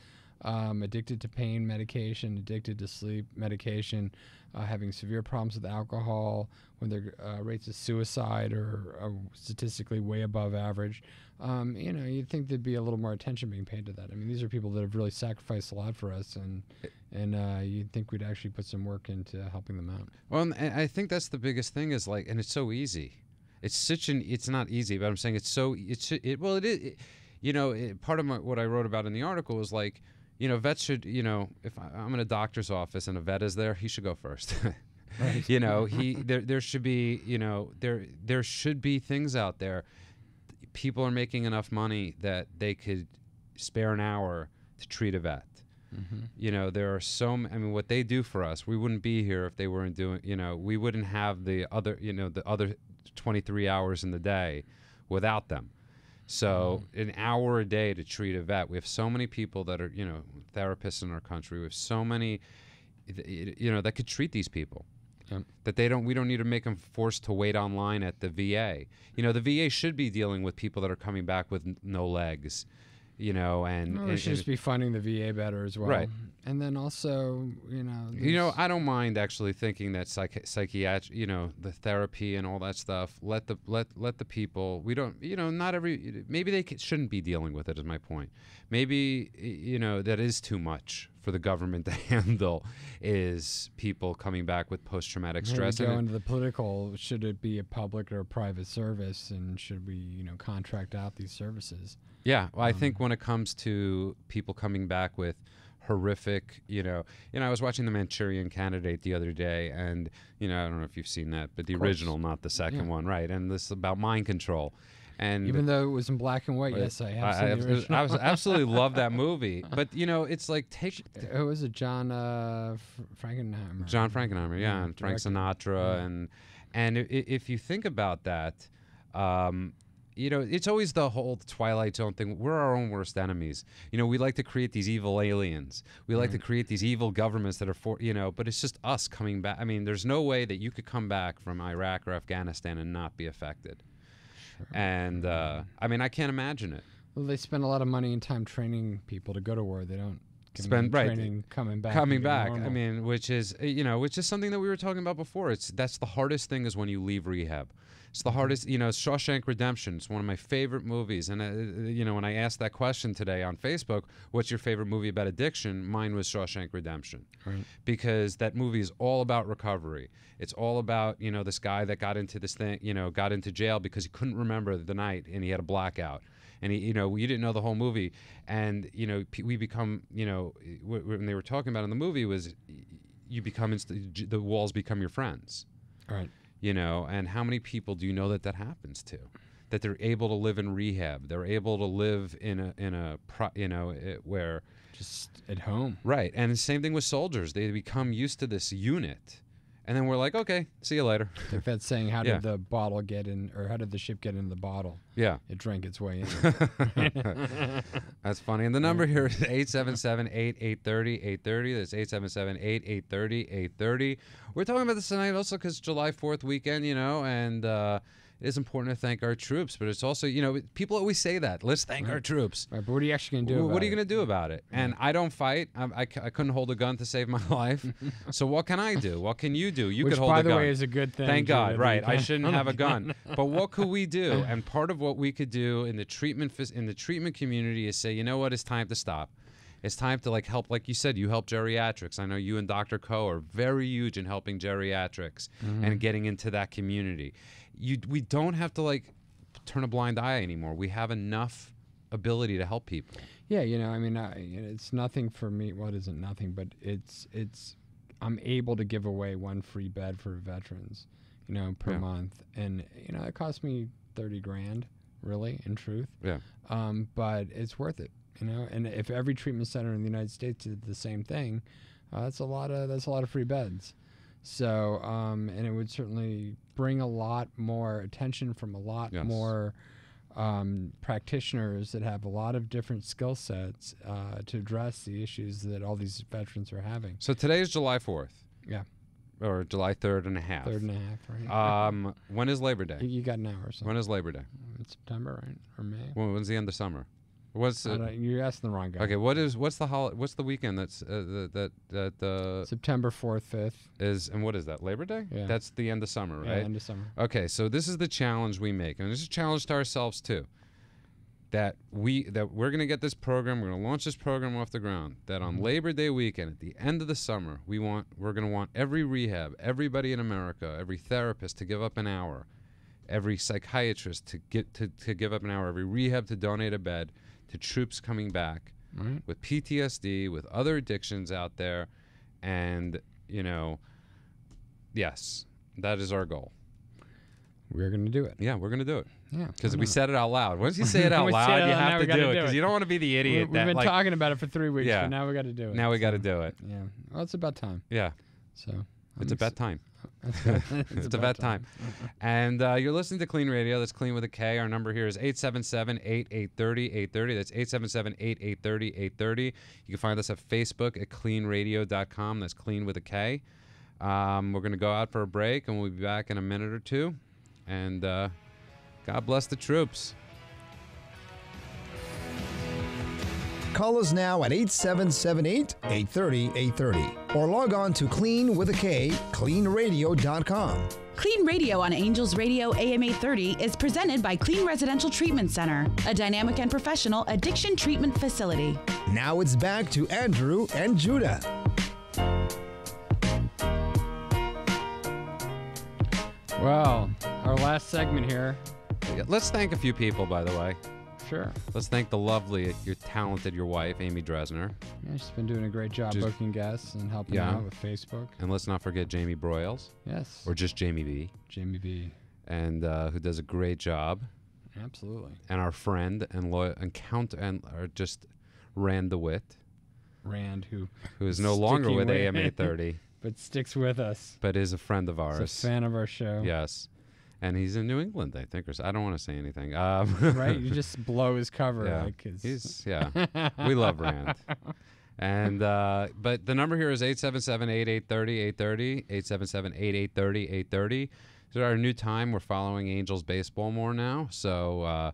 addicted to pain medication, addicted to sleep medication, having severe problems with alcohol, when their rates of suicide are statistically way above average, you know, you'd think there'd be a little more attention being paid to that. I mean, these are people that have really sacrificed a lot for us, and you'd think we'd actually put some work into helping them out. Well, and I think that's the biggest thing is, like, and it's so easy. It's not easy, but I'm saying it is. You know, part of what I wrote about in the article was like, you know, vets should, you know, if I'm in a doctor's office and a vet is there, he should go first. Right. You know, there should be, you know, there should be things out there. People are making enough money that they could spare an hour to treat a vet. You know, there are what they do for us, we wouldn't be here if they weren't doing, you know, we wouldn't have the other 23 hours in the day without them. So an hour a day to treat a vet. We have so many people that are, you know, therapists in our country. We have so many, you know, that could treat these people. That we don't need to make them forced to wait online at the VA. You know, the VA should be dealing with people that are coming back with no legs, you know, and we should just be funding the VA better as well. Right. And then also, you know, I don't mind actually thinking that psychiatric, you know, the therapy and all that stuff. Let the people. We don't, you know, not every. Maybe they shouldn't be dealing with it. Is my point. Maybe, you know, that is too much for the government to handle. Is people coming back with post-traumatic stress? Go into the political. Should it be a public or a private service, and should we, you know, contract out these services? Yeah, well, I think when it comes to people coming back with horrific, you know, I was watching The Manchurian Candidate the other day, and, you know, I don't know if you've seen that, but the original, not the second one, right? And this is about mind control. And even though it was in black and white, yes, I have seen the original. I absolutely love that movie. But, you know, it's like Who was it? John Frankenheimer. John Frankenheimer, yeah, and Frank Sinatra. And if you think about that, you know, it's always the whole Twilight Zone thing. We're our own worst enemies. You know, we like to create these evil aliens. We like to create these evil governments that are you know, but it's just us coming back. I mean, there's no way that you could come back from Iraq or Afghanistan and not be affected. And, I mean, I can't imagine it. Well, they spend a lot of money and time training people to go to war. They don't spend training, coming back. I mean, which is something that we were talking about before. That's the hardest thing is when you leave rehab. It's the hardest, Shawshank Redemption. It's one of my favorite movies. And, when I asked that question today on Facebook, what's your favorite movie about addiction? Mine was Shawshank Redemption. Right. Because that movie is all about recovery. It's all about, this guy that got into this thing, got into jail because he couldn't remember the night and he had a blackout. And you didn't know the whole movie. And, we become, when they were talking about in the movie was you become, the walls become your friends. Right. And how many people do you know that happens to? That they're able to live in rehab. They're able to live where just at home. Right. And the same thing with soldiers. They become used to this unit. And then we're like, okay, see you later. If that's saying, how did the bottle get in, or how did the ship get in the bottle? Yeah. It drank its way in. That's funny. And the number here is 877-8830-830. That's 877-8830-830. We're talking about this tonight also because July 4th weekend, and it is important to thank our troops, but it's also, people always say that. Let's thank our troops. Right, but what are you actually going to do about it? What are you going to do about it? And I don't fight. I couldn't hold a gun to save my life. So what can I do? What can you do? You could hold a gun. Which, by the way, is a good thing. Thank God, right. I shouldn't have a gun. But what could we do? And part of what we could do in the treatment community is say, you know what, it's time to stop. It's time to help, like you said, you help geriatrics. I know you and Dr. Coe are very huge in helping geriatrics and getting into that community. We don't have to turn a blind eye anymore. We have enough ability to help people. Yeah, it's nothing for me. Well, it isn't nothing, but it's I'm able to give away one free bed for veterans, per month, and it cost me $30,000, really, in truth. Yeah. But it's worth it. And if every treatment center in the United States did the same thing, that's a lot of free beds. So, and it would certainly bring a lot more attention from a lot more practitioners that have a lot of different skill sets to address the issues that all these veterans are having. So today is July 4th. Yeah. Or July 3rd and a half. 3rd and a half, right. When is Labor Day? You got an hour or so. When is Labor Day? It's September, right? Or May? When's the end of summer? You're asking the wrong guy. Okay, what's the weekend that's September 4th, 5th and what is that? Labor Day? Yeah. That's the end of summer, right? Yeah, end of summer. Okay, so this is the challenge we make, and this is a challenge to ourselves too. That we're going to get this program, we're going to launch this program off the ground. That on Labor Day weekend, at the end of the summer, we're going to want every rehab, everybody in America, every therapist to give up an hour, every psychiatrist to give up an hour, every rehab to donate a bed. To troops coming back with PTSD, with other addictions out there. And, yes, that is our goal. We're going to do it. Yeah, we're going to do it. Yeah. Because we said it out loud. Once you say it out loud, you have to do it. Because you don't want to be the idiot. We've been talking about it for 3 weeks, but now we got to do it. Now we got to do it. Yeah. Well, it's about time. Yeah. So it's about time. It's about time. And you're listening to Klean Radio. That's Klean with a K. Our number here is 877-8830-830. That's 877-8830-830. You can find us at Facebook at KleanRadio.com. That's Klean with a K. We're going to go out for a break, and we'll be back in a minute or two. And God bless the troops. Call us now at 877-830-830 or log on to Klean with a K, KleanRadio.com. Klean Radio on Angels Radio AM 830 is presented by Klean Residential Treatment Center, a dynamic and professional addiction treatment facility. Now it's back to Andrew and Judah. Well, our last segment here. Let's thank a few people, by the way. Sure. Let's thank the lovely, your wife, Amy Dresner. Yeah, she's been doing a great job booking guests and helping out with Facebook. And let's not forget Jamie Broyles. Yes. Or just Jamie B. Jamie B. And who does a great job. Absolutely. And our friend and just Rand DeWitt. Rand, who is no longer with AM 830. But sticks with us. But is a friend of ours. He's a fan of our show. Yes. And he's in New England, I think. I don't want to say anything. Right? You just blow his cover. Yeah. We love Rand. And but the number here is 877-8830-830. 877-8830-830. This is our new time. We're following Angels baseball more now. So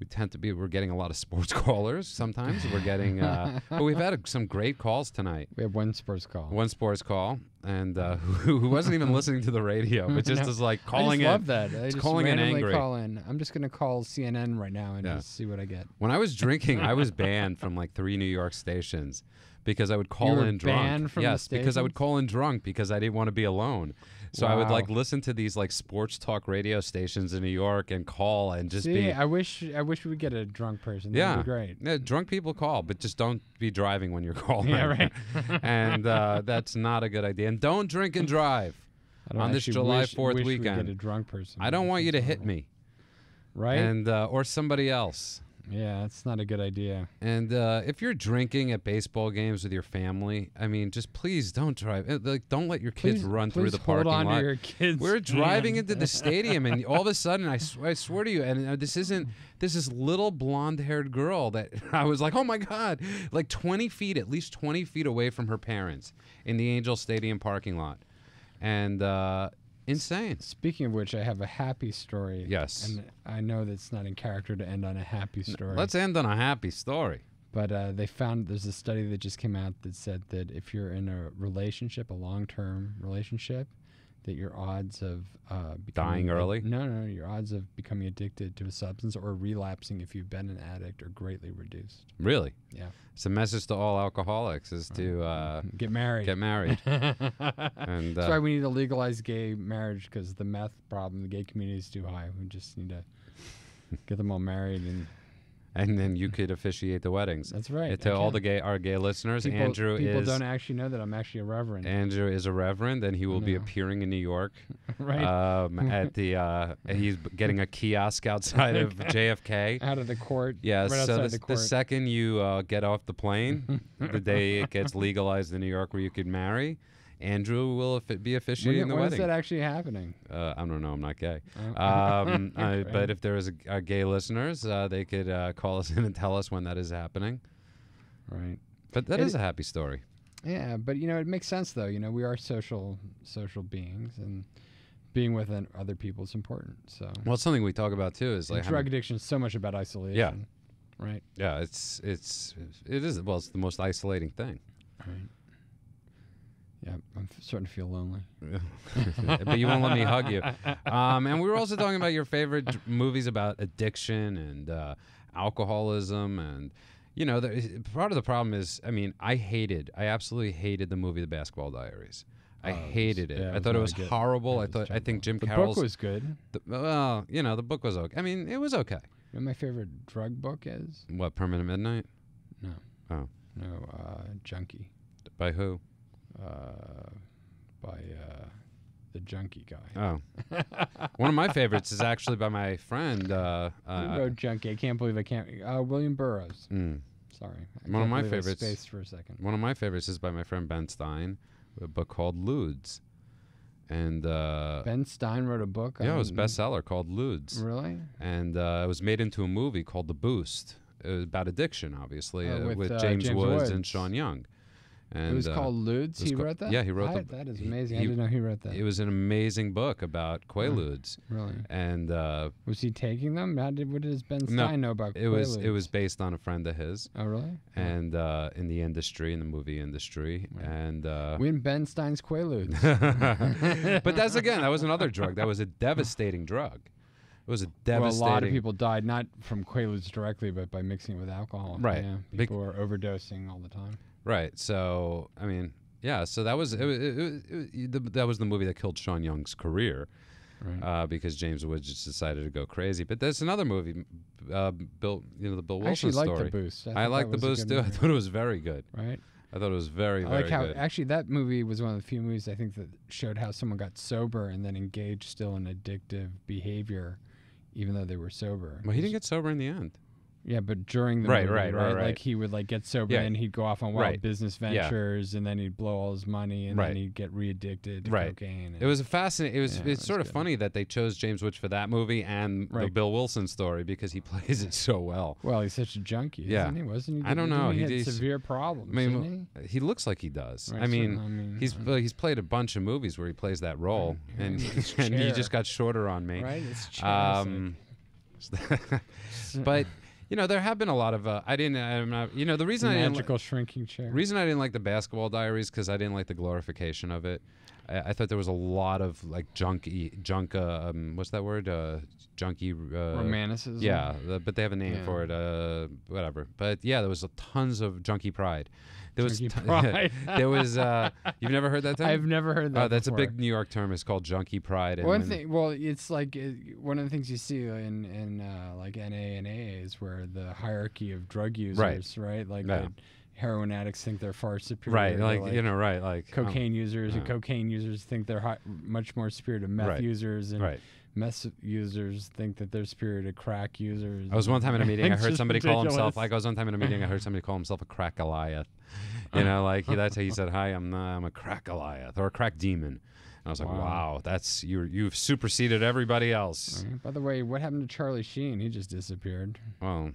we're getting a lot of sports callers sometimes. We're getting, but we've had some great calls tonight. We have one sports call. One sports call, and who wasn't even listening to the radio, but just was like calling in. I love that. I just calling in angry. Call in. I'm just gonna call CNN right now and just see what I get. When I was drinking, I was banned from like 3 New York stations because I would call in drunk. Banned from yes, the because I would call in drunk because I didn't want to be alone. So I would like listen to these like sports talk radio stations in New York and call and just be. I wish we would get a drunk person. That'd be great. Yeah, drunk people call, but just don't be driving when you're calling. Yeah, right. And that's not a good idea. And don't drink and drive on this July 4th weekend. We get a drunk person. I don't want you to hit me. Right. And or somebody else. Yeah, that's not a good idea. And if you're drinking at baseball games with your family, I mean, just please don't drive. Like, don't let your kids run through the parking lot. Hold on to your kids. We're driving into the stadium, and all of a sudden, I swear to you, and this is little blonde-haired girl that I was like, oh my God, like 20 feet, at least 20 feet away from her parents in the Angel Stadium parking lot, and insane. Speaking of which, I have a happy story. Yes. And I know that's not in character to end on a happy story. Let's end on a happy story. But they found there's a study that just came out that said that if you're in a relationship, a long-term relationship, that your odds of dying early? No, your odds of becoming addicted to a substance or relapsing if you've been an addict are greatly reduced. Really? Yeah. It's a message to all alcoholics is to get married. Get married. And that's why we need to legalize gay marriage, because the meth problem, the gay community is too high. We just need to get them all married and then you could officiate the weddings. That's right. To all our gay listeners, people don't actually know that I'm actually a reverend. Andrew is a reverend, and he will be appearing in New York. Right. At the he's getting a kiosk outside of JFK. Out of the court. Yeah. Right so the second you get off the plane, the day it gets legalized in New York, where you could marry, Andrew will be officiating the wedding. When is that actually happening? I don't know. I'm not gay. Right. But if there is gay listeners, they could call us in and tell us when that is happening. Right. But that is a happy story. Yeah, but it makes sense though. We are social beings, and being with other people is important. So. Well, it's something we talk about too. Is like drug addiction is so much about isolation. Yeah. Right. Yeah. It is. Well, it's the most isolating thing. Right. Yeah, I'm starting to feel lonely. But you won't let me hug you. And we were also talking about your favorite movies about addiction and alcoholism. And, part of the problem is, I absolutely hated the movie The Basketball Diaries. I hated it. I thought it was horrible. I think Jim Carroll's... The book was good. The book was okay. It was okay. You know what my favorite drug book is? What, Permanent Midnight? No. Oh. No, Junkie. By who? By the junkie guy. Oh. One of my favorites is actually by my friend. Who wrote Junkie? I can't believe I can't. Stein Burroughs. Sorry. One of my favorites. Spaced for a second. One of my favorites is by my friend Ben Stein, a book called Ludes. And Ben Stein wrote a book? Yeah, it was a bestseller called Ludes. Really? And it was made into a movie called The Boost. It was about addiction, obviously, with James Woods and Sean Young. And it was called Ludes? He wrote that? Yeah, he wrote that. That is amazing. I didn't know he wrote that. It was an amazing book about Quaaludes. Really? And was he taking them? What does Ben Stein know about Quaaludes? It was based on a friend of his. Oh, really? And in the industry, in the movie industry. Right. And win Ben Stein's Quaaludes. But that was another drug. That was a devastating drug. It was a devastating... Well, a lot of people died, not from Quaaludes directly, but by mixing it with alcohol. Right. Yeah, people were overdosing all the time. Right. So, so that was that was the movie that killed Sean Young's career, right. Because James Woods just decided to go crazy. But there's another movie, the Bill Wilson story. I liked The Boost. I liked The Boost too. Movie. I thought it was very good. Right. I thought it was very good. Actually, that movie was one of the few movies I think that showed how someone got sober and then engaged still in addictive behavior, even though they were sober. Well, he didn't get sober in the end. Yeah, but during the movie, right? Like he would get sober and he'd go off on wild business ventures, and then he'd blow all his money, and then he'd get re-addicted to cocaine. It was a fascinating. It's sort of funny that they chose James Woods for that movie and the Bill Wilson story because he plays it so well. Well, he's such a junkie, isn't he? Wasn't he? I don't know. He had severe problems. He looks like he does. Right, he's played a bunch of movies where he plays that role, and he just got shorter on me. Right, it's But you know, there have been a lot of I'm not, you know, the reason magical shrinking chair. Reason I didn't like the Basketball Diaries because I didn't like the glorification of it. I thought there was a lot of like what's that word? Junky romanticism. Yeah, but they have a name for it. Whatever. But yeah, there was tons of junky pride. There was pride. There was you've never heard that term? I've never heard that. Oh, that's before. a big New York term. It's called junky pride. One thing, well, it's like one of the things you see in like NA and AA is where the hierarchy of drug users, right? Like the heroin addicts think they're far superior. Right, like you know, right, like cocaine users, and cocaine users think they're much more superior to meth users, and meth users think that they're superior to crack users. I was one time in a meeting. I heard somebody call himself. Like I was one time in a meeting. I heard somebody call himself a crack Goliath. You know, like that's how he said, "Hi, I'm a crack Goliath or a crack demon." And I was like, "Wow, that's you've superseded everybody else." Right. By the way, what happened to Charlie Sheen? He just disappeared. Well,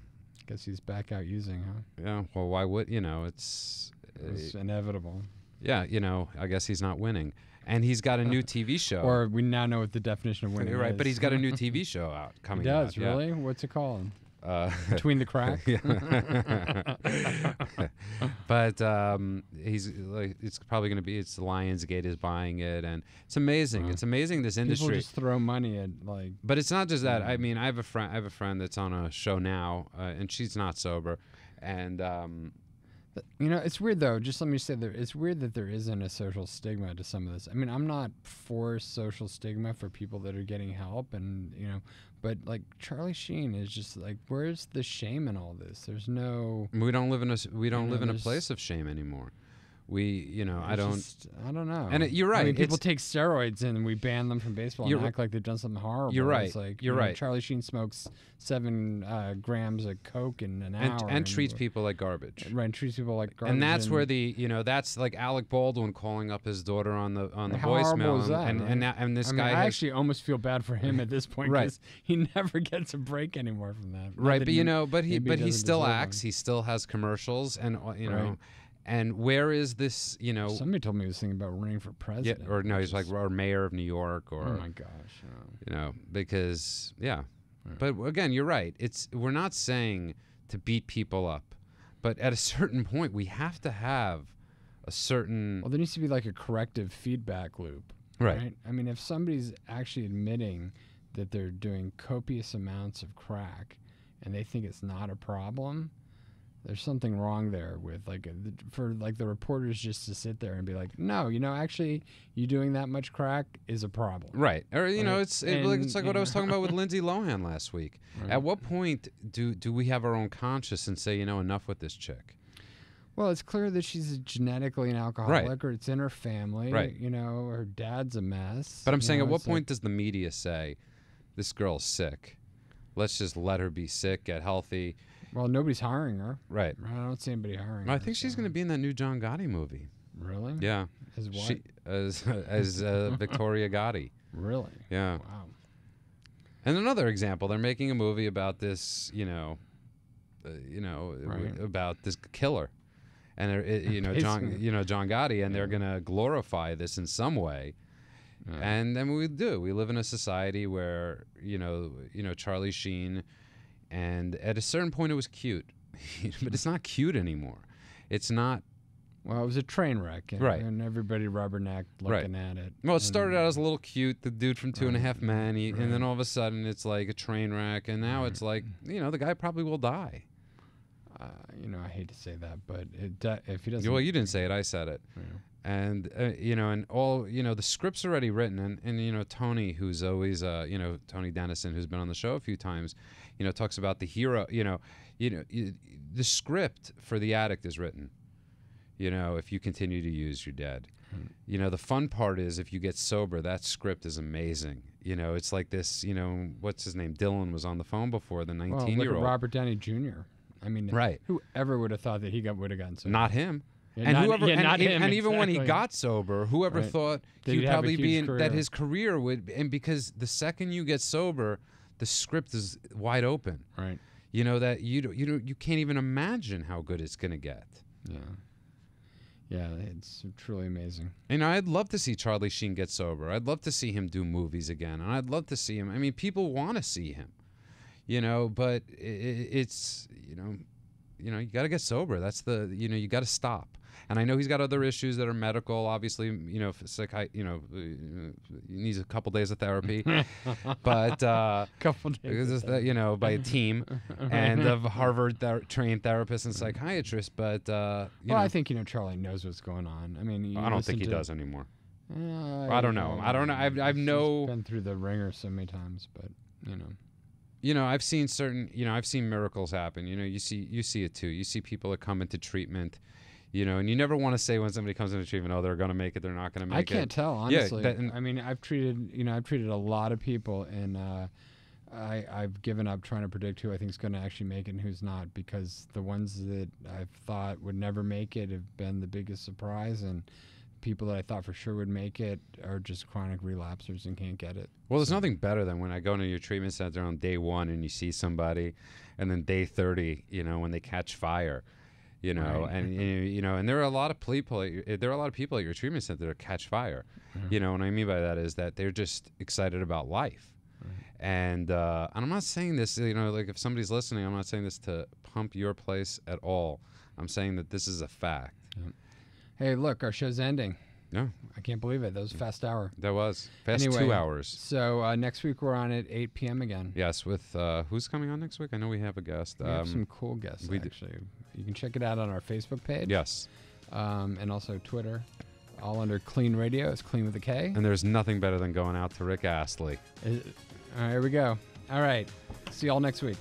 guess he's back out using, huh? Yeah. Well, why would it's inevitable. Yeah. You know, I guess he's not winning. And he's got a new TV show. Or we now know what the definition of winning is. But he's got a new TV show out coming out. He does, really? Yeah. What's it called? Between the Crack? But he's like, it's probably going to be, it's Lionsgate is buying it, and it's amazing. It's amazing, this industry. People just throw money at like. But it's not just that. I mean, I have a friend that's on a show now, and she's not sober, and you know, it's weird though. Just let me say that it's weird that there isn't a social stigma to some of this. I mean, I'm not for social stigma for people that are getting help, and you know, but like Charlie Sheen is just like, where's the shame in all this? There's no. We don't live in a place of shame anymore. You know, I don't know. And you're right. I mean, people take steroids and we ban them from baseball and act like they've done something horrible. You're right. It's like, you're right. Charlie Sheen smokes 7 grams of coke in an hour. And treats people like garbage. Right, and treats people like garbage. And that's where that's like Alec Baldwin calling up his daughter on the how voicemail. Is that, and this guy. I actually almost feel bad for him at this point because he never gets a break anymore from that. Right, but you know, but he still acts. He still has commercials, and you know. Right. And where is this, you know... Somebody told me he was thinking about running for president. Yeah, or no, he's like or mayor of New York, or... Oh, my gosh. You know, because, yeah. But, again, you're right. We're not saying to beat people up. But at a certain point, we have to have a certain... Well, there needs to be like a corrective feedback loop. Right? I mean, if somebody's actually admitting that they're doing copious amounts of crack and they think it's not a problem... There's something wrong there with for the reporters just to sit there and be like, no, you know, actually, you doing that much crack is a problem. Right. Or you know, it's like what I was talking about with Lindsay Lohan last week. Right. At what point do we have our own conscience and say, you know, enough with this chick? Well, it's clear that she's genetically an alcoholic, or it's in her family. Right. You know, her dad's a mess. But I'm saying, at what point does the media say, this girl's sick? Let's just let her be sick, get healthy. Well, nobody's hiring her. Right. I don't see anybody hiring her. I think she's going to be in that new John Gotti movie. Really? Yeah. As what? As Victoria Gotti. Really? Yeah. Wow. And another example, they're making a movie about this, about this killer. And, John Gotti, and they're going to glorify this in some way. And then we do. We live in a society where, Charlie Sheen... And at a certain point, it was cute, but it's not cute anymore. It's not. Well, it was a train wreck, and everybody rubbernecked looking at it. Well, it started out as a little cute, the dude from Two and a Half Men, and then all of a sudden it's like a train wreck, and now it's like, the guy probably will die. I hate to say that, but if he doesn't. Well, you didn't say it; I said it. Yeah. And and all the script's already written, and Tony, who's always Tony Dennison, who's been on the show a few times, talks about the hero. The script for The Addict is written. If you continue to use, you're dead. The fun part is if you get sober, that script is amazing. It's like this. What's his name? Dylan was on the phone before, the 19-year-old. Look at Robert Downey Jr. I mean, whoever would have thought that he would have gotten sober? Not him. Yeah, and not even when he got sober, whoever thought he would probably be that his career would, and because the second you get sober, the script is wide open. Right. That you can't even imagine how good it's going to get. Yeah. Yeah, it's truly amazing. I'd love to see Charlie Sheen get sober. I'd love to see him do movies again, and I'd love to see him. I mean, people want to see him. you know, but it's, you know, you got to get sober. That's the, you know, you got to stop. And I know he's got other issues that are medical. Obviously, you know, he needs a couple days of therapy, but couple days, you know, by a team and of Harvard trained therapists and psychiatrists. But I think, you know, Charlie knows what's going on. I mean, I don't think he does anymore. I don't know. I've been through the ringer so many times, but you know, I've seen I've seen miracles happen. You know, you see it too. You see people that come into treatment. You know, and you never want to say when somebody comes into treatment, oh, they're going to make it, they're not going to make it. I can't tell, honestly. Yeah, I mean, I've treated a lot of people, and I've given up trying to predict who I think is going to actually make it and who's not, because the ones that I've thought would never make it have been the biggest surprise, and people that I thought for sure would make it are just chronic relapsers and can't get it. Well, there's nothing better than when I go into your treatment center on day 1 and you see somebody, and then day 30, you know, when they catch fire. You know, right. And you know, and there are a lot of people. There are a lot of people at your treatment center that catch fire. You know, what I mean by that is that they're just excited about life. And I'm not saying this. You know, like if somebody's listening, I'm not saying this to pump your place at all. I'm saying that this is a fact. Hey, look, our show's ending. Yeah, I can't believe it. That was a fast hour. That was fast. Anyway, 2 hours. So next week we're on at 8 p.m. again. Yes, with who's coming on next week? I know we have a guest. We have some cool guests, actually. You can check it out on our Facebook page. Yes. And also Twitter. All under KLEAN Radio. It's Clean with a K. And there's nothing better than going out to Rick Astley. All right, here we go. All right. See y'all next week.